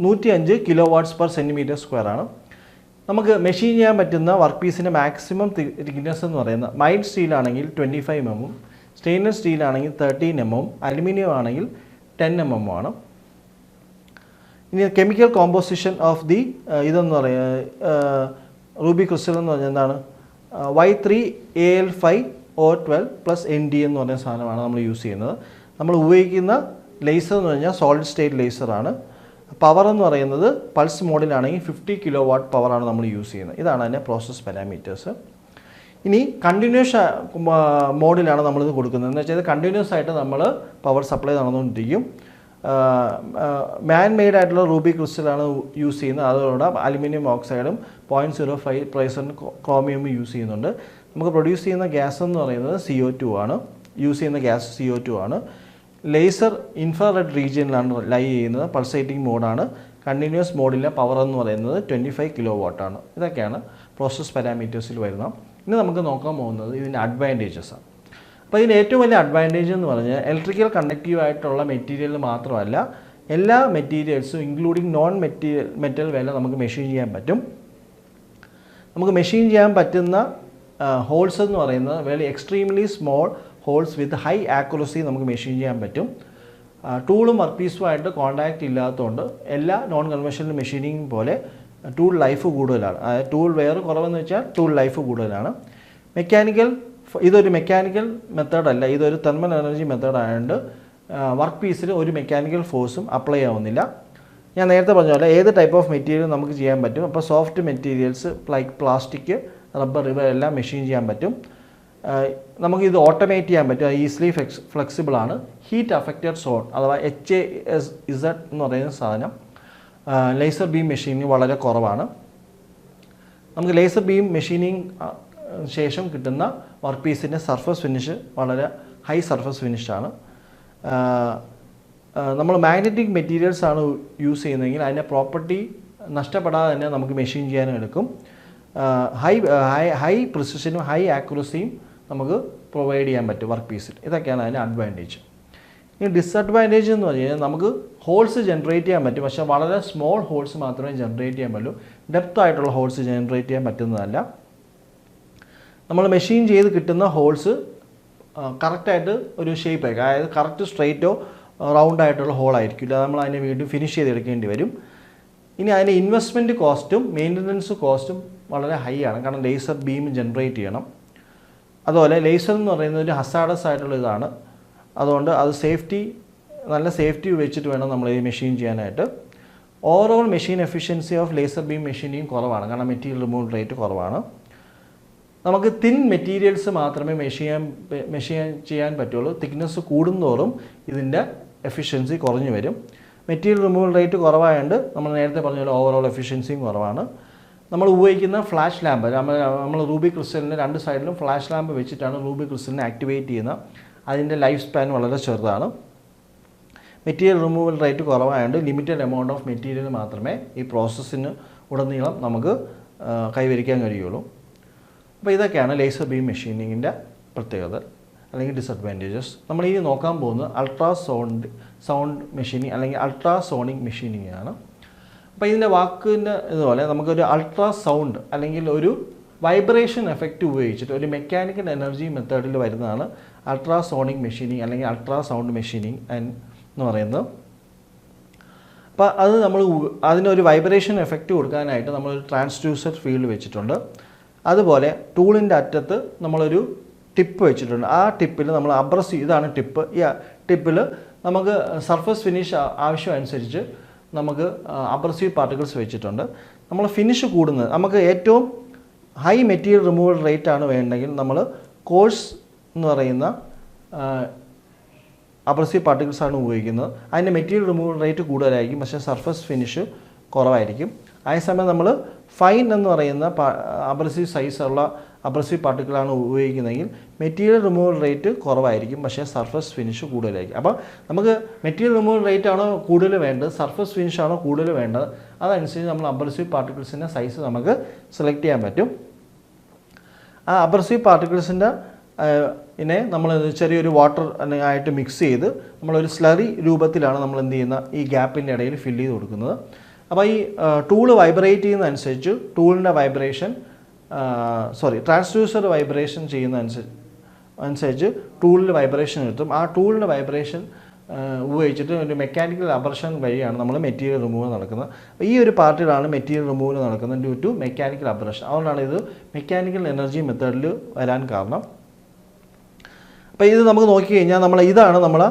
Speaker 1: 105 kW/cm² ആണ്. നമുക്ക് മെഷീൻ ചെയ്യാൻ പറ്റുന്ന വർക്ക് പീസിൻ്റെ മാക്സിമം തിക്നെസ് എന്ന് പറയുന്നത് മൈൽഡ് സ്റ്റീലാണെങ്കിൽ 25 mm, സ്റ്റെയിൻലെസ് സ്റ്റീലാണെങ്കിൽ 13 mm, അലുമിനിയം ആണെങ്കിൽ 10 mm ആണ്. ഇനി കെമിക്കൽ കോമ്പോസിഷൻ ഓഫ് ദി ഇതെന്ന് പറയുക റൂബി ക്രിസ്റ്റൽ എന്ന് പറഞ്ഞാൽ എന്താണ്? Y3Al5O12 + Nd എന്ന് പറയുന്ന സാധനമാണ് നമ്മൾ യൂസ് ചെയ്യുന്നത്. നമ്മൾ ഉപയോഗിക്കുന്ന ലേസർ എന്ന് പറഞ്ഞാൽ സോളിഡ് സ്റ്റേറ്റ് ലേസറാണ്. പവർ എന്ന് പറയുന്നത് പൾസ് മോഡിലാണെങ്കിൽ 50 kW പവറാണ് നമ്മൾ യൂസ് ചെയ്യുന്നത്. ഇതാണ് അതിൻ്റെ പ്രോസസ് പാരാമീറ്റേഴ്സ്. ഇനി കണ്ടിന്യൂസ് മോഡിലാണ് നമ്മളിത് കൊടുക്കുന്നത്. എന്ന് വെച്ചാൽ കണ്ടിന്യൂസ് ആയിട്ട് നമ്മൾ പവർ സപ്ലൈ നടന്നുകൊണ്ടിരിക്കും. മാൻ മെയ്ഡ് ആയിട്ടുള്ള റൂബി ക്രിസ്റ്റലാണ് യൂസ് ചെയ്യുന്നത്. അതോടെ അലുമിനിയം ഓക്സൈഡും 0.05% ക്രോമിയവും യൂസ് ചെയ്യുന്നുണ്ട്. നമുക്ക് പ്രൊഡ്യൂസ് ചെയ്യുന്ന ഗ്യാസ് എന്ന് പറയുന്നത് CO2 ആണ്. യൂസ് ചെയ്യുന്ന ഗ്യാസ് CO2 ആണ്. ലേസർ ഇൻഫ്രാറെഡ് റീജിയനിലാണ് ലൈ ചെയ്യുന്നത്. പൾസേറ്റിംഗ് മോഡാണ്. കണ്ടിന്യൂസ് മോഡിലെ പവർ എന്ന് പറയുന്നത് 25 kW ആണ്. ഇതൊക്കെയാണ് പ്രോസസ് പാരാമീറ്റേഴ്സിൽ വരുന്നത്. ഇനി നമുക്ക് നോക്കാൻ പോകുന്നത് ഇതിൻ്റെ അഡ്വാൻറ്റേജസ് ആണ്. അപ്പോൾ ഇതിൻ്റെ ഏറ്റവും വലിയ അഡ്വാൻറ്റേജ് എന്ന് പറഞ്ഞാൽ ഇലക്ട്രിക്കൽ കണ്ടക്റ്റീവ് ആയിട്ടുള്ള മെറ്റീരിയൽ മാത്രമല്ല, എല്ലാ മെറ്റീരിയൽസും ഇൻക്ലൂഡിങ് നോൺ മെറ്റൽ വരെ നമുക്ക് മെഷീൻ ചെയ്യാൻ പറ്റും. നമുക്ക് മെഷീൻ ചെയ്യാൻ പറ്റുന്ന ഹോൾസ് എന്ന് പറയുന്നത് very extremely small holes with high accuracy നമുക്ക് മെഷീൻ ചെയ്യാൻ പറ്റും. ടൂളും വർക്ക് പീസുമായിട്ട് കോൺടാക്റ്റ് ഇല്ലാത്തതുകൊണ്ട് എല്ലാ നോൺ കൺവെൻഷണൽ മെഷീനിങ് പോലെ ടൂൾ ലൈഫ് കൂടുതലാണ്. അതായത് ടൂൾ വെയർ കുറവെന്ന് വെച്ചാൽ ടൂൾ ലൈഫ് കൂടുതലാണ്. ഇതൊരു മെക്കാനിക്കൽ മെത്തേഡല്ല, ഇതൊരു തെർമൽ എനർജി മെത്തേഡ് ആയതുകൊണ്ട് വർക്ക് പീസിൽ ഒരു മെക്കാനിക്കൽ ഫോഴ്സും അപ്ലൈ ആവുന്നില്ല. ഞാൻ നേരത്തെ പറഞ്ഞ പോലെ ഏത് ടൈപ്പ് ഓഫ് മെറ്റീരിയൽ നമുക്ക് ചെയ്യാൻ പറ്റും. അപ്പോൾ soft materials like plastic, rubber ഇവയെല്ലാം മെഷീൻ ചെയ്യാൻ പറ്റും. നമുക്കിത് ഓട്ടോമേറ്റ് ചെയ്യാൻ പറ്റും. ഈസിലി ഫ്ലെക്സിബിൾ ആണ്. ഹീറ്റ് അഫക്റ്റഡ് സോൺ അഥവാ HAZ എന്ന് പറയുന്ന സാധനം ലേസർ ബീം മെഷീനിങ് വളരെ കുറവാണ്. നമുക്ക് ലേസർ ബീം മെഷീനിങ് ശേഷം കിട്ടുന്ന വർക്ക് പീസിൻ്റെ സർഫസ് ഫിനിഷ് വളരെ ഹൈ സർഫസ് ഫിനിഷാണ്. നമ്മൾ മാഗ്നറ്റിക് മെറ്റീരിയൽസ് ആണ് യൂസ് ചെയ്യുന്നതെങ്കിൽ അതിൻ്റെ പ്രോപ്പർട്ടി നഷ്ടപ്പെടാതെ തന്നെ നമുക്ക് മെഷീൻ ചെയ്യാനും എടുക്കും. ഹൈ പ്രിസിഷനും ഹൈ ആക്യുറസിയും നമുക്ക് പ്രൊവൈഡ് ചെയ്യാൻ പറ്റും വർക്ക് പീസിൽ. ഇതൊക്കെയാണ് അതിൻ്റെ അഡ്വാൻറ്റേജ്. ഇനി ഡിസഡ്വാൻറ്റേജ് എന്ന് പറഞ്ഞു കഴിഞ്ഞാൽ നമുക്ക് ഹോൾസ് ജനറേറ്റ് ചെയ്യാൻ പറ്റും, പക്ഷേ വളരെ സ്മോൾ ഹോൾസ് മാത്രമേ ജനറേറ്റ് ചെയ്യാൻ പറ്റൂ. ഡെപ്ത് ആയിട്ടുള്ള ഹോൾസ് ജനറേറ്റ് ചെയ്യാൻ പറ്റുന്നതല്ല. നമ്മൾ മെഷീൻ ചെയ്ത് കിട്ടുന്ന ഹോൾസ് കറക്റ്റായിട്ട് ഒരു ഷേപ്പ് ആയിരിക്കും. അതായത് കറക്റ്റ് സ്ട്രെയിറ്റോ റൗണ്ട് ആയിട്ടുള്ള ഹോളായിരിക്കില്ല. നമ്മൾ അതിനെ വീണ്ടും ഫിനിഷ് ചെയ്തെടുക്കേണ്ടി വരും. ഇനി അതിൻ്റെ ഇൻവെസ്റ്റ്മെൻറ്റ് കോസ്റ്റും മെയിൻ്റനൻസ് കോസ്റ്റും വളരെ ഹൈ ആണ്. കാരണം ലേസർ ബീം ജനറേറ്റ് ചെയ്യണം. അതുപോലെ ലേസർ എന്ന് പറയുന്നത് ഒരു ഹസാഡസ് ആയിട്ടുള്ള ഇതാണ്. അതുകൊണ്ട് അത് നല്ല സേഫ്റ്റി വെച്ചിട്ട് വേണം നമ്മൾ ഈ മെഷീൻ ചെയ്യാനായിട്ട്. Overall machine efficiency of laser beam machining കുറവാണ്. കാരണം മെറ്റീരിയൽ റിമൂവൽ റേറ്റ് കുറവാണ്. നമുക്ക് തിൻ മെറ്റീരിയൽസ് മാത്രമേ മെഷീൻ ചെയ്യാൻ പറ്റുള്ളൂ. തിക്നെസ് കൂടുന്തോറും ഇതിൻ്റെ എഫിഷ്യൻസി കുറഞ്ഞു വരും. മെറ്റീരിയൽ റിമൂവൽ റേറ്റ് കുറവായതുകൊണ്ട് നമ്മൾ നേരത്തെ പറഞ്ഞ പോലെ ഓവറോൾ എഫിഷ്യൻസിയും കുറവാണ്. നമ്മൾ ഉപയോഗിക്കുന്ന ഫ്ലാഷ് ലാമ്പ്, നമ്മൾ റൂബി ക്രിസ്റ്റലിൻ്റെ രണ്ട് സൈഡിലും ഫ്ലാഷ് ലാമ്പ് വെച്ചിട്ടാണ് റൂബി ക്രിസ്റ്റലിനെ ആക്ടിവേറ്റ് ചെയ്യുന്നത്. അതിൻ്റെ ലൈഫ് സ്പാൻ വളരെ ചെറുതാണ്. മെറ്റീരിയൽ റിമൂവൽ റേറ്റ് കുറവായതുകൊണ്ട് ലിമിറ്റഡ് എമൗണ്ട് ഓഫ് മെറ്റീരിയൽ മാത്രമേ ഈ പ്രോസസ്സിന് ഉടനീളം നമുക്ക് കൈവരിക്കാൻ കഴിയുള്ളൂ. അപ്പോൾ ഇതൊക്കെയാണ് ലേസർ ബീം മെഷീനിങ്ങിൻ്റെ പ്രത്യേകത അല്ലെങ്കിൽ ഡിസഡ്വാൻറ്റേജസ്. നമ്മൾ ഇനി നോക്കാൻ പോകുന്നത് സൗണ്ട് മെഷീനിങ് അല്ലെങ്കിൽ അൾട്രാസോണിക് മെഷീനിങ് ആണ്. അപ്പോൾ ഇതിൻ്റെ വാക്കിൻ്റെ ഇതുപോലെ നമുക്കൊരു അൾട്രാസൗണ്ട് അല്ലെങ്കിൽ ഒരു വൈബ്രേഷൻ എഫക്റ്റ് ഉപയോഗിച്ചിട്ട് ഒരു മെക്കാനിക്കൽ എനർജി മെത്തേഡിൽ വരുന്നതാണ് അൾട്രാസോണിക് മെഷീനിങ് അല്ലെങ്കിൽ അൾട്രാസൗണ്ട് മെഷീനിങ് എന്ന് പറയുന്നത്. അപ്പോൾ അത് അതിനൊരു വൈബ്രേഷൻ എഫക്റ്റ് കൊടുക്കാനായിട്ട് നമ്മളൊരു ട്രാൻസ്ഡ്യൂസർ ഫീൽഡ് വെച്ചിട്ടുണ്ട്. അതുപോലെ ടൂളിൻ്റെ അറ്റത്ത് നമ്മളൊരു ടിപ്പ് വെച്ചിട്ടുണ്ട്. ആ ടിപ്പിൽ നമ്മൾ ഇതാണ് ടിപ്പ്. ഈ ടിപ്പിൽ നമുക്ക് സർഫസ് ഫിനിഷ് ആവശ്യമനുസരിച്ച് നമുക്ക് അബ്രസീവ് പാർട്ടിക്കിൾസ് വെച്ചിട്ടുണ്ട്. നമ്മൾ ഫിനിഷ് കൂടുന്നത് നമുക്ക് ഏറ്റവും ഹൈ മെറ്റീരിയൽ റിമൂവൽ റേറ്റ് ആണ് വേണ്ടെങ്കിൽ നമ്മൾ കോഴ്സ് എന്ന് പറയുന്ന അബ്രസീവ് പാർട്ടിക്കിൾസ് ആണ് ഉപയോഗിക്കുന്നത്. അതിൻ്റെ മെറ്റീരിയൽ റിമൂവൽ റേറ്റ് കൂടുതലായിരിക്കും, പക്ഷേ സർഫസ് ഫിനിഷ് കുറവായിരിക്കും. അതേസമയം നമ്മൾ ഫൈൻ എന്ന് പറയുന്ന അബ്രസീവ് സൈസുള്ള അബ്രസീവ് പാർട്ടിക്കിളാണ് ഉപയോഗിക്കുന്നതെങ്കിൽ മെറ്റീരിയൽ റിമൂവൽ റേറ്റ് കുറവായിരിക്കും, പക്ഷേ സർഫസ് ഫിനിഷ് കൂടുതലായിരിക്കും. അപ്പോൾ നമുക്ക് മെറ്റീരിയൽ റിമൂവൽ റേറ്റ് ആണോ കൂടുതൽ വേണ്ടത്, സർഫസ് ഫിനിഷ് ആണോ കൂടുതൽ വേണ്ടത്, അതനുസരിച്ച് നമ്മൾ അബ്രസീവ് പാർട്ടിക്കിൾസിൻ്റെ സൈസ് നമുക്ക് സെലക്ട് ചെയ്യാൻ പറ്റും. ആ അബ്രസീവ് പാർട്ടിക്കിൾസിൻ്റെ നമ്മൾ ചെറിയൊരു വാട്ടർ ആയിട്ട് മിക്സ് ചെയ്ത് നമ്മളൊരു സ്ലറി രൂപത്തിലാണ് നമ്മൾ എന്ത് ചെയ്യുന്ന ഈ ഗ്യാപ്പിൻ്റെ ഇടയിൽ ഫില്ല് ചെയ്ത് കൊടുക്കുന്നത്. അപ്പോൾ ഈ ടൂള് വൈബ്രേറ്റ് ചെയ്യുന്നതനുസരിച്ച് ടൂളിൻ്റെ വൈബ്രേഷൻ ട്രാൻസ്ഡ്യൂസർ വൈബ്രേഷൻ അനുസരിച്ച് ടൂളിൽ വൈബ്രേഷൻ എത്തും. ആ ടൂളിൻ്റെ വൈബ്രേഷൻ ഉപയോഗിച്ചിട്ട് ഒരു മെക്കാനിക്കൽ അബർഷൻ വഴിയാണ് നമ്മൾ മെറ്റീരിയൽ റിമൂവൽ നടക്കുന്നത്. ഈ ഒരു പാർട്ടിലാണ് മെറ്റീരിയൽ റിമൂവൽ നടക്കുന്നത് ഡ്യൂ ടു മെക്കാനിക്കൽ അബർഷൻ. അതുകൊണ്ടാണ് ഇത് മെക്കാനിക്കൽ എനർജി മെത്തേഡിൽ വരാൻ കാരണം. അപ്പോൾ ഇത് നമുക്ക് നോക്കിക്കഴിഞ്ഞാൽ ഇതാണ് നമ്മളെ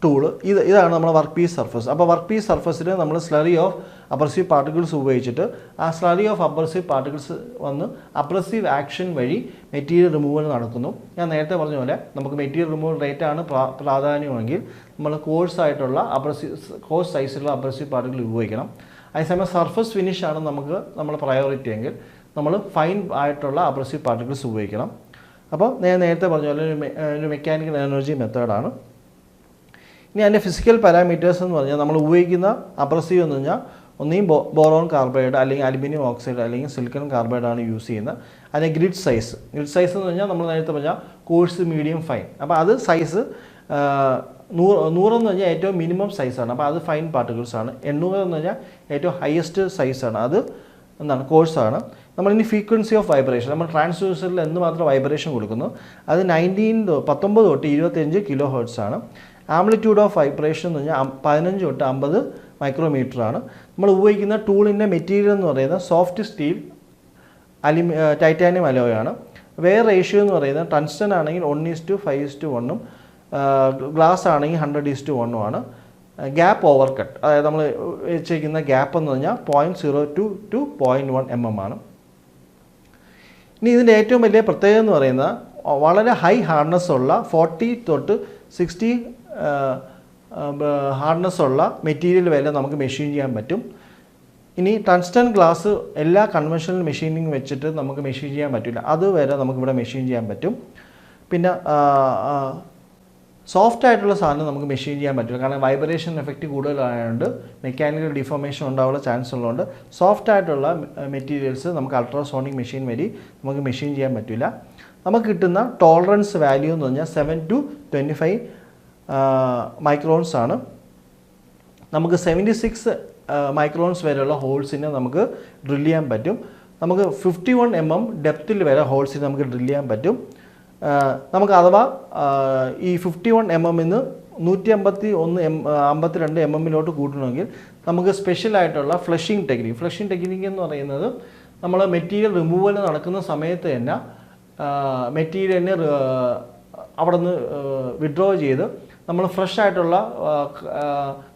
Speaker 1: ടൂള് ഇതാണ് നമ്മുടെ വർക്ക് പീസ് സർഫസ്. അപ്പോൾ വർക്ക് പീസ് സർഫസിൽ നമ്മൾ സ്ലറി ഓഫ് അബ്രസീവ് പാർട്ടിക്കിൾസ് ഉപയോഗിച്ചിട്ട് ആ സ്ലറി ഓഫ് അബ്രസീവ് പാർട്ടിക്കിൾസ് വന്ന് അബ്രസീവ് ആക്ഷൻ വഴി മെറ്റീരിയൽ റിമൂവൽ നടക്കുന്നു. ഞാൻ നേരത്തെ പറഞ്ഞ പോലെ നമുക്ക് മെറ്റീരിയൽ റിമൂവൽ റേറ്റ് ആണ് പ്രാധാന്യമെങ്കിൽ നമ്മൾ കോഴ്സ് സൈസിലുള്ള അബ്രസീവ് പാർട്ടിക്കിൾ ഉപയോഗിക്കണം. അതേസമയം സർഫസ് ഫിനിഷ് ആണ് നമ്മൾ പ്രയോറിറ്റി എങ്കിൽ നമ്മൾ ഫൈൻ ആയിട്ടുള്ള അബ്രസീവ് പാർട്ടിക്കിൾസ് ഉപയോഗിക്കണം. അപ്പോൾ ഞാൻ നേരത്തെ പറഞ്ഞ പോലെ ഒരു മെക്കാനിക്കൽ എനർജി മെത്തേഡാണ്. ഇനി അതിൻ്റെ ഫിസിക്കൽ പാരാമീറ്റേഴ്സ് എന്ന് പറഞ്ഞാൽ നമ്മൾ ഉപയോഗിക്കുന്ന അബ്രസീവ് എന്ന് പറഞ്ഞാൽ ഒന്നെയും ബോറോൺ കാർബൈഡ് അല്ലെങ്കിൽ അലുമിനിയം ഓക്സൈഡ് അല്ലെങ്കിൽ സിലിക്കൺ കാർബൈഡ് ആണ് യൂസ് ചെയ്യുന്നത്. അതിൻ്റെ ഗ്രിഡ് സൈസ് എന്ന് പറഞ്ഞാൽ നമ്മൾ നേരത്തെ പറഞ്ഞാൽ കോഴ്സ്, മീഡിയം, ഫൈൻ. അപ്പോൾ അത് സൈസ് 100 എന്ന് പറഞ്ഞാൽ ഏറ്റവും മിനിമം സൈസാണ്. അപ്പോൾ അത് ഫൈൻ പാർട്ടിക്കിൾസ് ആണ്. 800 എന്ന് പറഞ്ഞാൽ ഏറ്റവും ഹയസ്റ്റ് സൈസാണ്. അത് എന്താണ് കോഴ്സാണ്. നമ്മളിനി ഫ്രീക്വൻസി ഓഫ് വൈബ്രേഷൻ നമ്മൾ ട്രാൻസ്ഡ്യൂസറിൽ എന്തുമാത്രം വൈബ്രേഷൻ കൊടുക്കുന്നു അത് 19 തൊട്ട് 25 കിലോ ഹെർട്സ് ആണ്. ആംപ്ലിറ്റ്യൂഡ് ഓഫ് വൈബ്രേഷൻ എന്ന് പറഞ്ഞാൽ 15 തൊട്ട് 50 മൈക്രോമീറ്റർ ആണ്. നമ്മൾ ഉപയോഗിക്കുന്ന ടൂളിൻ്റെ മെറ്റീരിയൽ എന്ന് പറയുന്നത് സോഫ്റ്റ് സ്റ്റീൽ, ടൈറ്റാനിയം അലോയാണ്. വേറെ റേഷ്യോ എന്ന് പറയുന്നത് ടങ്സ്റ്റൺ ആണെങ്കിൽ 1:5:1 ഗ്ലാസ് ആണെങ്കിൽ 100:1 ആണ്. ഗ്യാപ്പ് ഓവർ കട്ട്, അതായത് നമ്മൾ വെച്ചിരിക്കുന്ന ഗ്യാപ്പ് എന്ന് പറഞ്ഞാൽ 0.02 to 0.1 mm ആണ്. ഇനി ഇതിൻ്റെ ഏറ്റവും വലിയ പ്രത്യേകത എന്ന് പറയുന്നത് വളരെ ഹൈ ഹാർഡ്നെസ് ഉള്ള 40 തൊട്ട് 60 ഹാർഡ്നെസ് ഉള്ള മെറ്റീരിയൽ വരെ നമുക്ക് മെഷീൻ ചെയ്യാൻ പറ്റും. ഇനി ടങ്സ്റ്റൺ ഗ്ലാസ് എല്ലാ കൺവെൻഷണൽ മെഷീനിങ് വെച്ചിട്ട് നമുക്ക് മെഷീൻ ചെയ്യാൻ പറ്റില്ല, അതുവരെ നമുക്കിവിടെ മെഷീൻ ചെയ്യാൻ പറ്റും. പിന്നെ സോഫ്റ്റ് ആയിട്ടുള്ള സാധനം നമുക്ക് മെഷീൻ ചെയ്യാൻ പറ്റില്ല, കാരണം വൈബ്രേഷൻ എഫക്റ്റ് കൂടുതലായതുകൊണ്ട് മെക്കാനിക്കൽ ഡിഫോർമേഷൻ ഉണ്ടാവാനുള്ള ചാൻസ് ഉള്ളതുകൊണ്ട് സോഫ്റ്റ് ആയിട്ടുള്ള മെറ്റീരിയൽസ് നമുക്ക് അൾട്രാസോണിക് മെഷീൻ വഴി നമുക്ക് മെഷീൻ ചെയ്യാൻ പറ്റില്ല. നമുക്ക് കിട്ടുന്ന ടോളറൻസ് വാല്യൂ എന്ന് പറഞ്ഞാൽ 7 to 25 മൈക്രോൺസ് ആണ്. നമുക്ക് 76 മൈക്രോൺസ് വരെയുള്ള ഹോൾസിനെ നമുക്ക് ഡ്രിൽ ചെയ്യാൻ പറ്റും. നമുക്ക് 51 mm ഡെപ്തിൽ വരെ ഹോൾസിനെ നമുക്ക് ഡ്രിൽ ചെയ്യാൻ പറ്റും. നമുക്ക് അഥവാ ഈ 51 mm നിന്ന് 152 mm കൂട്ടണമെങ്കിൽ നമുക്ക് സ്പെഷ്യലായിട്ടുള്ള ഫ്ലഷിംഗ് ടെക്നിക്ക് എന്ന് പറയുന്നത് നമ്മൾ മെറ്റീരിയൽ റിമൂവൽ നടക്കുന്ന സമയത്ത് തന്നെ മെറ്റീരിയലിനെ അവിടെ നിന്ന് വിഡ്രോ ചെയ്ത് നമ്മൾ ഫ്രഷ് ആയിട്ടുള്ള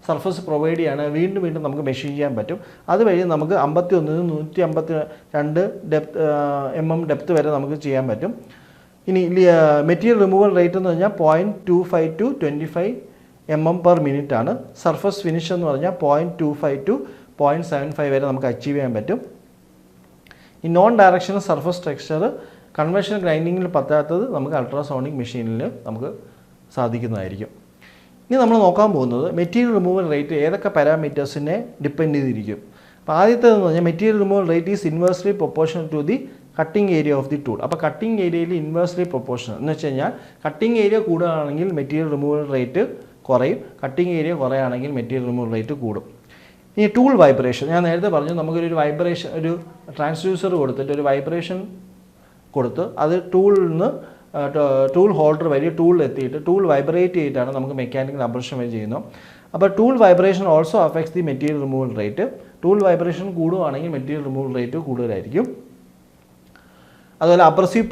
Speaker 1: സർഫസ് പ്രൊവൈഡ് ചെയ്യാണ് വീണ്ടും നമുക്ക് മെഷീൻ ചെയ്യാൻ പറ്റും. അതുവഴി നമുക്ക് 51 152 mm ഡെപ്ത് വരെ നമുക്ക് ചെയ്യാൻ പറ്റും. ഇനി മെറ്റീരിയൽ റിമൂവൽ റേറ്റ് എന്ന് പറഞ്ഞാൽ 0.25 to 25 mm per minute ആണ്. സർഫസ് ഫിനിഷ് എന്ന് പറഞ്ഞാൽ 0.25 to 0.75 വരെ നമുക്ക് അച്ചീവ് ചെയ്യാൻ പറ്റും. ഈ non directional surface texture conventional ഗ്രൈൻഡിങ്ങിൽ പറ്റാത്തത് നമുക്ക് അൾട്രാസോണിക് മെഷീനിൽ നമുക്ക് സാധിക്കുന്നതായിരിക്കും. ഇനി നമ്മൾ നോക്കാൻ പോകുന്നത് മെറ്റീരിയൽ റിമൂവൽ റേറ്റ് ഏതൊക്കെ പാരാമീറ്റേഴ്സിനെ ഡിപ്പെൻഡ് ചെയ്തിരിക്കും. അപ്പോൾ ആദ്യത്തേതെന്ന് പറഞ്ഞാൽ material removal rate is inversely proportional to the cutting area of the tool. അപ്പോൾ കട്ടിംഗ് ഏരിയയിൽ ഇൻവേഴ്സ്ലി പ്രൊപ്പോർഷണൽ എന്ന് വെച്ച് കഴിഞ്ഞാൽ കട്ടിംഗ് ഏരിയ കൂടുകയാണെങ്കിൽ മെറ്റീരിയൽ റിമൂവൽ റേറ്റ് കുറയും, കട്ടിംഗ് ഏരിയ കുറയുകയാണെങ്കിൽ മെറ്റീരിയൽ റിമൂവൽ റേറ്റ് കൂടും. ഇനി ടൂൾ വൈബ്രേഷൻ, ഞാൻ നേരത്തെ പറഞ്ഞു നമുക്കൊരു വൈബ്രേഷൻ, ഒരു ട്രാൻസ്ഡ്യൂസർ കൊടുത്തിട്ട് ഒരു വൈബ്രേഷൻ കൊടുത്ത് അത് ടൂളിൽ നിന്ന് ടൂൾ ഹോൾഡർ വഴി ടൂളിൽ എത്തിയിട്ട് ടൂൾ വൈബ്രേറ്റ് ചെയ്തിട്ടാണ് നമുക്ക് മെക്കാനിക്കൽ അബ്രഷൻ വഴി ചെയ്യുന്നത്. അപ്പോൾ tool vibration also affects the material removal rate. Tool vibration കൂടുകയാണെങ്കിൽ മെറ്റീരിയൽ റിമൂവൽ റേറ്റ് കൂടുതലായിരിക്കും. അതുപോലെ അബ്രസീവ്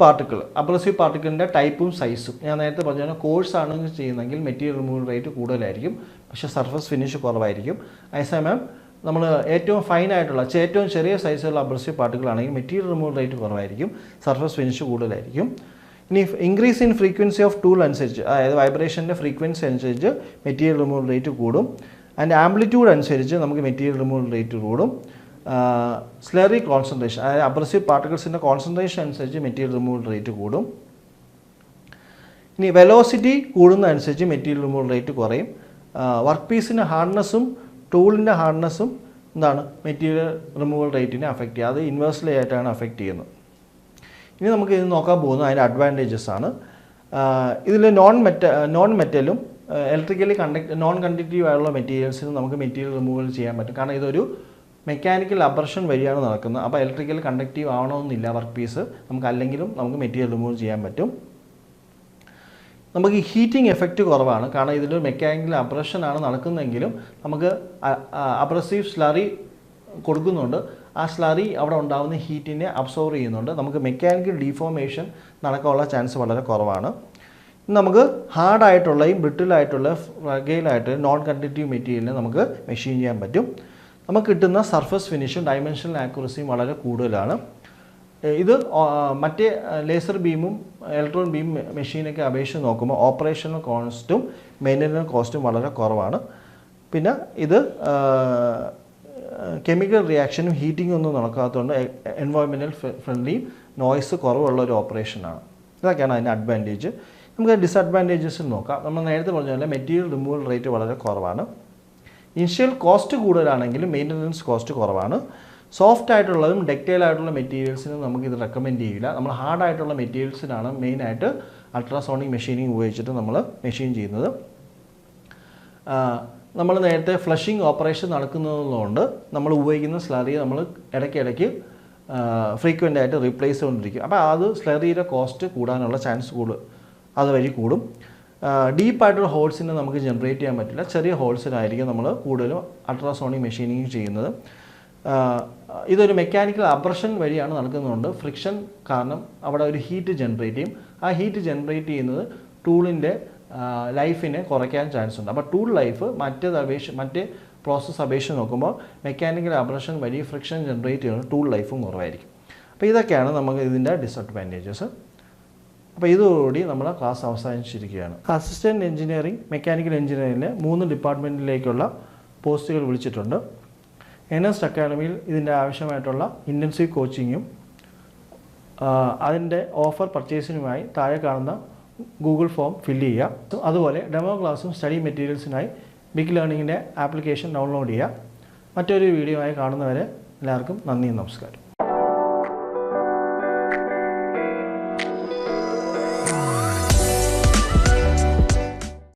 Speaker 1: പാർട്ടിക്കിളിൻ്റെ ടൈപ്പും സൈസും ഞാൻ നേരത്തെ പറഞ്ഞാൽ കോഴ്സ് ആണെങ്കിൽ ചെയ്യുന്നതെങ്കിൽ മെറ്റീരിയൽ റിമൂവൽ റേറ്റ് കൂടുതലായിരിക്കും, പക്ഷേ സർഫസ് ഫിനിഷ് കുറവായിരിക്കും. അതേസമയം നമ്മൾ ഏറ്റവും ഫൈനായിട്ടുള്ള ഏറ്റവും ചെറിയ സൈസുള്ള അബ്രസീവ് പാർട്ടിക്കിളാണെങ്കിൽ മെറ്റീരിയൽ റിമൂവൽ റേറ്റ് കുറവായിരിക്കും, സർഫസ് ഫിനിഷ് കൂടുതലായിരിക്കും. ഇനി increase in frequency of tool അനുസരിച്ച്, അതായത് വൈബ്രേഷൻ്റെ ഫ്രീക്വൻസി അനുസരിച്ച് മെറ്റീരിയൽ റിമൂവൽ റേറ്റ് കൂടും. അതിൻ്റെ ആംപ്ലിറ്റ്യൂഡ് അനുസരിച്ച് നമുക്ക് മെറ്റീരിയൽ റിമൂവൽ റേറ്റ് കൂടും. സ്ലറി കോൺസെൻട്രേഷൻ, അതായത് അബ്രസീവ് പാർട്ടിക്കിൾസിൻ്റെ കോൺസെൻട്രേഷൻ അനുസരിച്ച് മെറ്റീരിയൽ റിമൂവൽ റേറ്റ് കൂടും. ഇനി വെലോസിറ്റി കൂടുന്നതനുസരിച്ച് മെറ്റീരിയൽ റിമൂവൽ റേറ്റ് കുറയും. വർക്ക് പീസിൻ്റെ ഹാർഡ്നെസ്സും ടൂളിൻ്റെ ഹാർഡ്നെസ്സും എന്താണ് മെറ്റീരിയൽ റിമൂവൽ റേറ്റിനെ അഫക്റ്റ് ചെയ്യുക, അത് ഇൻവേഴ്സ്ലി ആയിട്ടാണ് അഫക്റ്റ് ചെയ്യുന്നത്. ഇനി നമുക്ക് ഇത് നോക്കാൻ പോകുന്നത് അതിൻ്റെ അഡ്വാൻറ്റേജസ് ആണ്. ഇതിൽ നോൺ മെറ്റലും ഇലക്ട്രിക്കലി നോൺ കണ്ടക്റ്റീവ് ആയുള്ള മെറ്റീരിയൽസിന് നമുക്ക് മെറ്റീരിയൽ റിമൂവൽ ചെയ്യാൻ പറ്റും, കാരണം ഇതൊരു മെക്കാനിക്കൽ അബ്രഷൻ വഴിയാണ് നടക്കുന്നത്. അപ്പോൾ ഇലക്ട്രിക്കൽ കണ്ടക്റ്റീവ് ആവണമെന്നില്ല വർക്ക് പീസ്, നമുക്ക് അല്ലെങ്കിലും നമുക്ക് മെറ്റീരിയൽ റിമൂവ് ചെയ്യാൻ പറ്റും. നമുക്ക് ഹീറ്റിംഗ് എഫക്റ്റ് കുറവാണ്, കാരണം ഇതിലൊരു മെക്കാനിക്കൽ അബ്രഷനാണ് നടക്കുന്നതെങ്കിലും നമുക്ക് അബ്രസീവ് സ്ലറി കൊടുക്കുന്നുണ്ട്. ആ സ്ലറി അവിടെ ഉണ്ടാകുന്ന ഹീറ്റിനെ അബ്സോർവ് ചെയ്യുന്നുണ്ട്. നമുക്ക് മെക്കാനിക്കൽ ഡീഫോർമേഷൻ നടക്കാനുള്ള ചാൻസ് വളരെ കുറവാണ്. നമുക്ക് ഹാർഡായിട്ടുള്ളതും ബ്രിട്ടിലായിട്ടുള്ള ഫ്രഗൈലായിട്ടുള്ള നോൺ കണ്ടക്റ്റീവ് മെറ്റീരിയലിനെ നമുക്ക് മെഷീൻ ചെയ്യാൻ പറ്റും. നമുക്ക് കിട്ടുന്ന സർഫസ് ഫിനിഷും ഡയമെൻഷണൽ ആക്യുറസിയും വളരെ കൂടുതലാണ്. ഇത് മറ്റേ ലേസർ ബീമും ഇലക്ട്രോൺ ബീം മെഷീനൊക്കെ അപേക്ഷിച്ച് നോക്കുമ്പോൾ ഓപ്പറേഷണൽ കോസ്റ്റും മെയിൻ്റനൻസ് കോസ്റ്റും വളരെ കുറവാണ്. പിന്നെ ഇത് കെമിക്കൽ റിയാക്ഷനും ഹീറ്റിംഗും ഒന്നും നടക്കാത്തതുകൊണ്ട് എൻവയോൺമെൻറ്റൽ ഫ്രണ്ട്ലിയും നോയ്സ് കുറവുള്ള ഒരു ഓപ്പറേഷനാണ്. ഇതൊക്കെയാണ് അതിൻ്റെ അഡ്വാൻറ്റേജ്. നമുക്ക് ഡിസഡ്വാൻറ്റേജസ് നോക്കാം. നമ്മൾ നേരത്തെ പറഞ്ഞ പോലെ മെറ്റീരിയൽ റിമൂവൽ റേറ്റ് വളരെ കുറവാണ്. ഇനിഷ്യൽ കോസ്റ്റ് കൂടുതലാണെങ്കിലും മെയിൻ്റനൻസ് കോസ്റ്റ് കുറവാണ്. സോഫ്റ്റ് ആയിട്ടുള്ളതും ഡക്റ്റൈൽ ആയിട്ടുള്ള മെറ്റീരിയൽസിനും നമുക്കിത് റെക്കമെൻഡ് ചെയ്യില്ല. നമ്മൾ ഹാർഡായിട്ടുള്ള മെറ്റീരിയൽസിനാണ് മെയിനായിട്ട് അൾട്രാസോണിക് മെഷീനിങ് ഉപയോഗിച്ചിട്ട് നമ്മൾ മെഷീൻ ചെയ്യുന്നത്. നമ്മൾ നേരത്തെ ഫ്ലഷിങ് ഓപ്പറേഷൻ നടക്കുന്നതുകൊണ്ട് നമ്മൾ ഉപയോഗിക്കുന്ന സ്ലറി നമ്മൾ ഇടയ്ക്കിടയ്ക്ക് ഫ്രീക്വൻ്റ് ആയിട്ട് റീപ്ലേസ് ചെയ്തുകൊണ്ടിരിക്കും. അപ്പോൾ അത് സ്ലറിയുടെ കോസ്റ്റ് കൂടാനുള്ള ചാൻസ് അതുവഴി കൂടും. ഡീപ്പായിട്ടുള്ള ഹോൾസിനെ നമുക്ക് ജനറേറ്റ് ചെയ്യാൻ പറ്റില്ല. ചെറിയ ഹോൾസിനായിരിക്കും നമ്മൾ കൂടുതലും അൾട്രാസോണിക് മെഷീനിങ് ചെയ്യുന്നത്. ഇതൊരു മെക്കാനിക്കൽ അബ്രഷൻ വഴിയാണ് നടക്കുന്നതുകൊണ്ട് ഫ്രിക്ഷൻ കാരണം അവിടെ ഒരു ഹീറ്റ് ജനറേറ്റ് ചെയ്യും. ആ ഹീറ്റ് ജനറേറ്റ് ചെയ്യുന്നത് ടൂളിൻ്റെ ലൈഫിനെ കുറയ്ക്കാൻ ചാൻസ് ഉണ്ട്. അപ്പോൾ ടൂൾ ലൈഫ് മറ്റേ പ്രോസസ്സ് അപേക്ഷിച്ച് നോക്കുമ്പോൾ മെക്കാനിക്കൽ അബ്രഷൻ വഴി ഫ്രിക്ഷൻ ജനറേറ്റ് ചെയ്യുന്നത് ടൂൾ ലൈഫും കുറവായിരിക്കും. അപ്പോൾ ഇതൊക്കെയാണ് നമുക്ക് ഇതിൻ്റെ ഡിസഡ്വാൻറ്റേജസ്. അപ്പോൾ ഇതോടുകൂടി നമ്മൾ ക്ലാസ് അവസാനിച്ചിരിക്കുകയാണ്. അസിസ്റ്റൻറ്റ് എഞ്ചിനീയറിംഗ് മെക്കാനിക്കൽ എഞ്ചിനീയറിംഗിലെ 3 ഡിപ്പാർട്ട്മെൻറ്റിലേക്കുള്ള പോസ്റ്റുകൾ വിളിച്ചിട്ടുണ്ട്. എനസ്റ്റ് അക്കാഡമിയിൽ ഇതിൻ്റെ ആവശ്യമായിട്ടുള്ള ഇൻറ്റൻസീവ് കോച്ചിങ്ങും അതിൻ്റെ ഓഫർ പർച്ചേസിനുമായി താഴെ കാണുന്ന ഗൂഗിൾ ഫോം ഫില്ല് ചെയ്യുക. അതുപോലെ ഡെമോ ക്ലാസ്സും സ്റ്റഡി മെറ്റീരിയൽസിനായി ബിഗ് ലേണിങ്ങിൻ്റെ ആപ്ലിക്കേഷൻ ഡൗൺലോഡ് ചെയ്യുക. മറ്റൊരു വീഡിയോ ആയി കാണുന്നവരെ എല്ലാവർക്കും നന്ദി, നമസ്കാരം.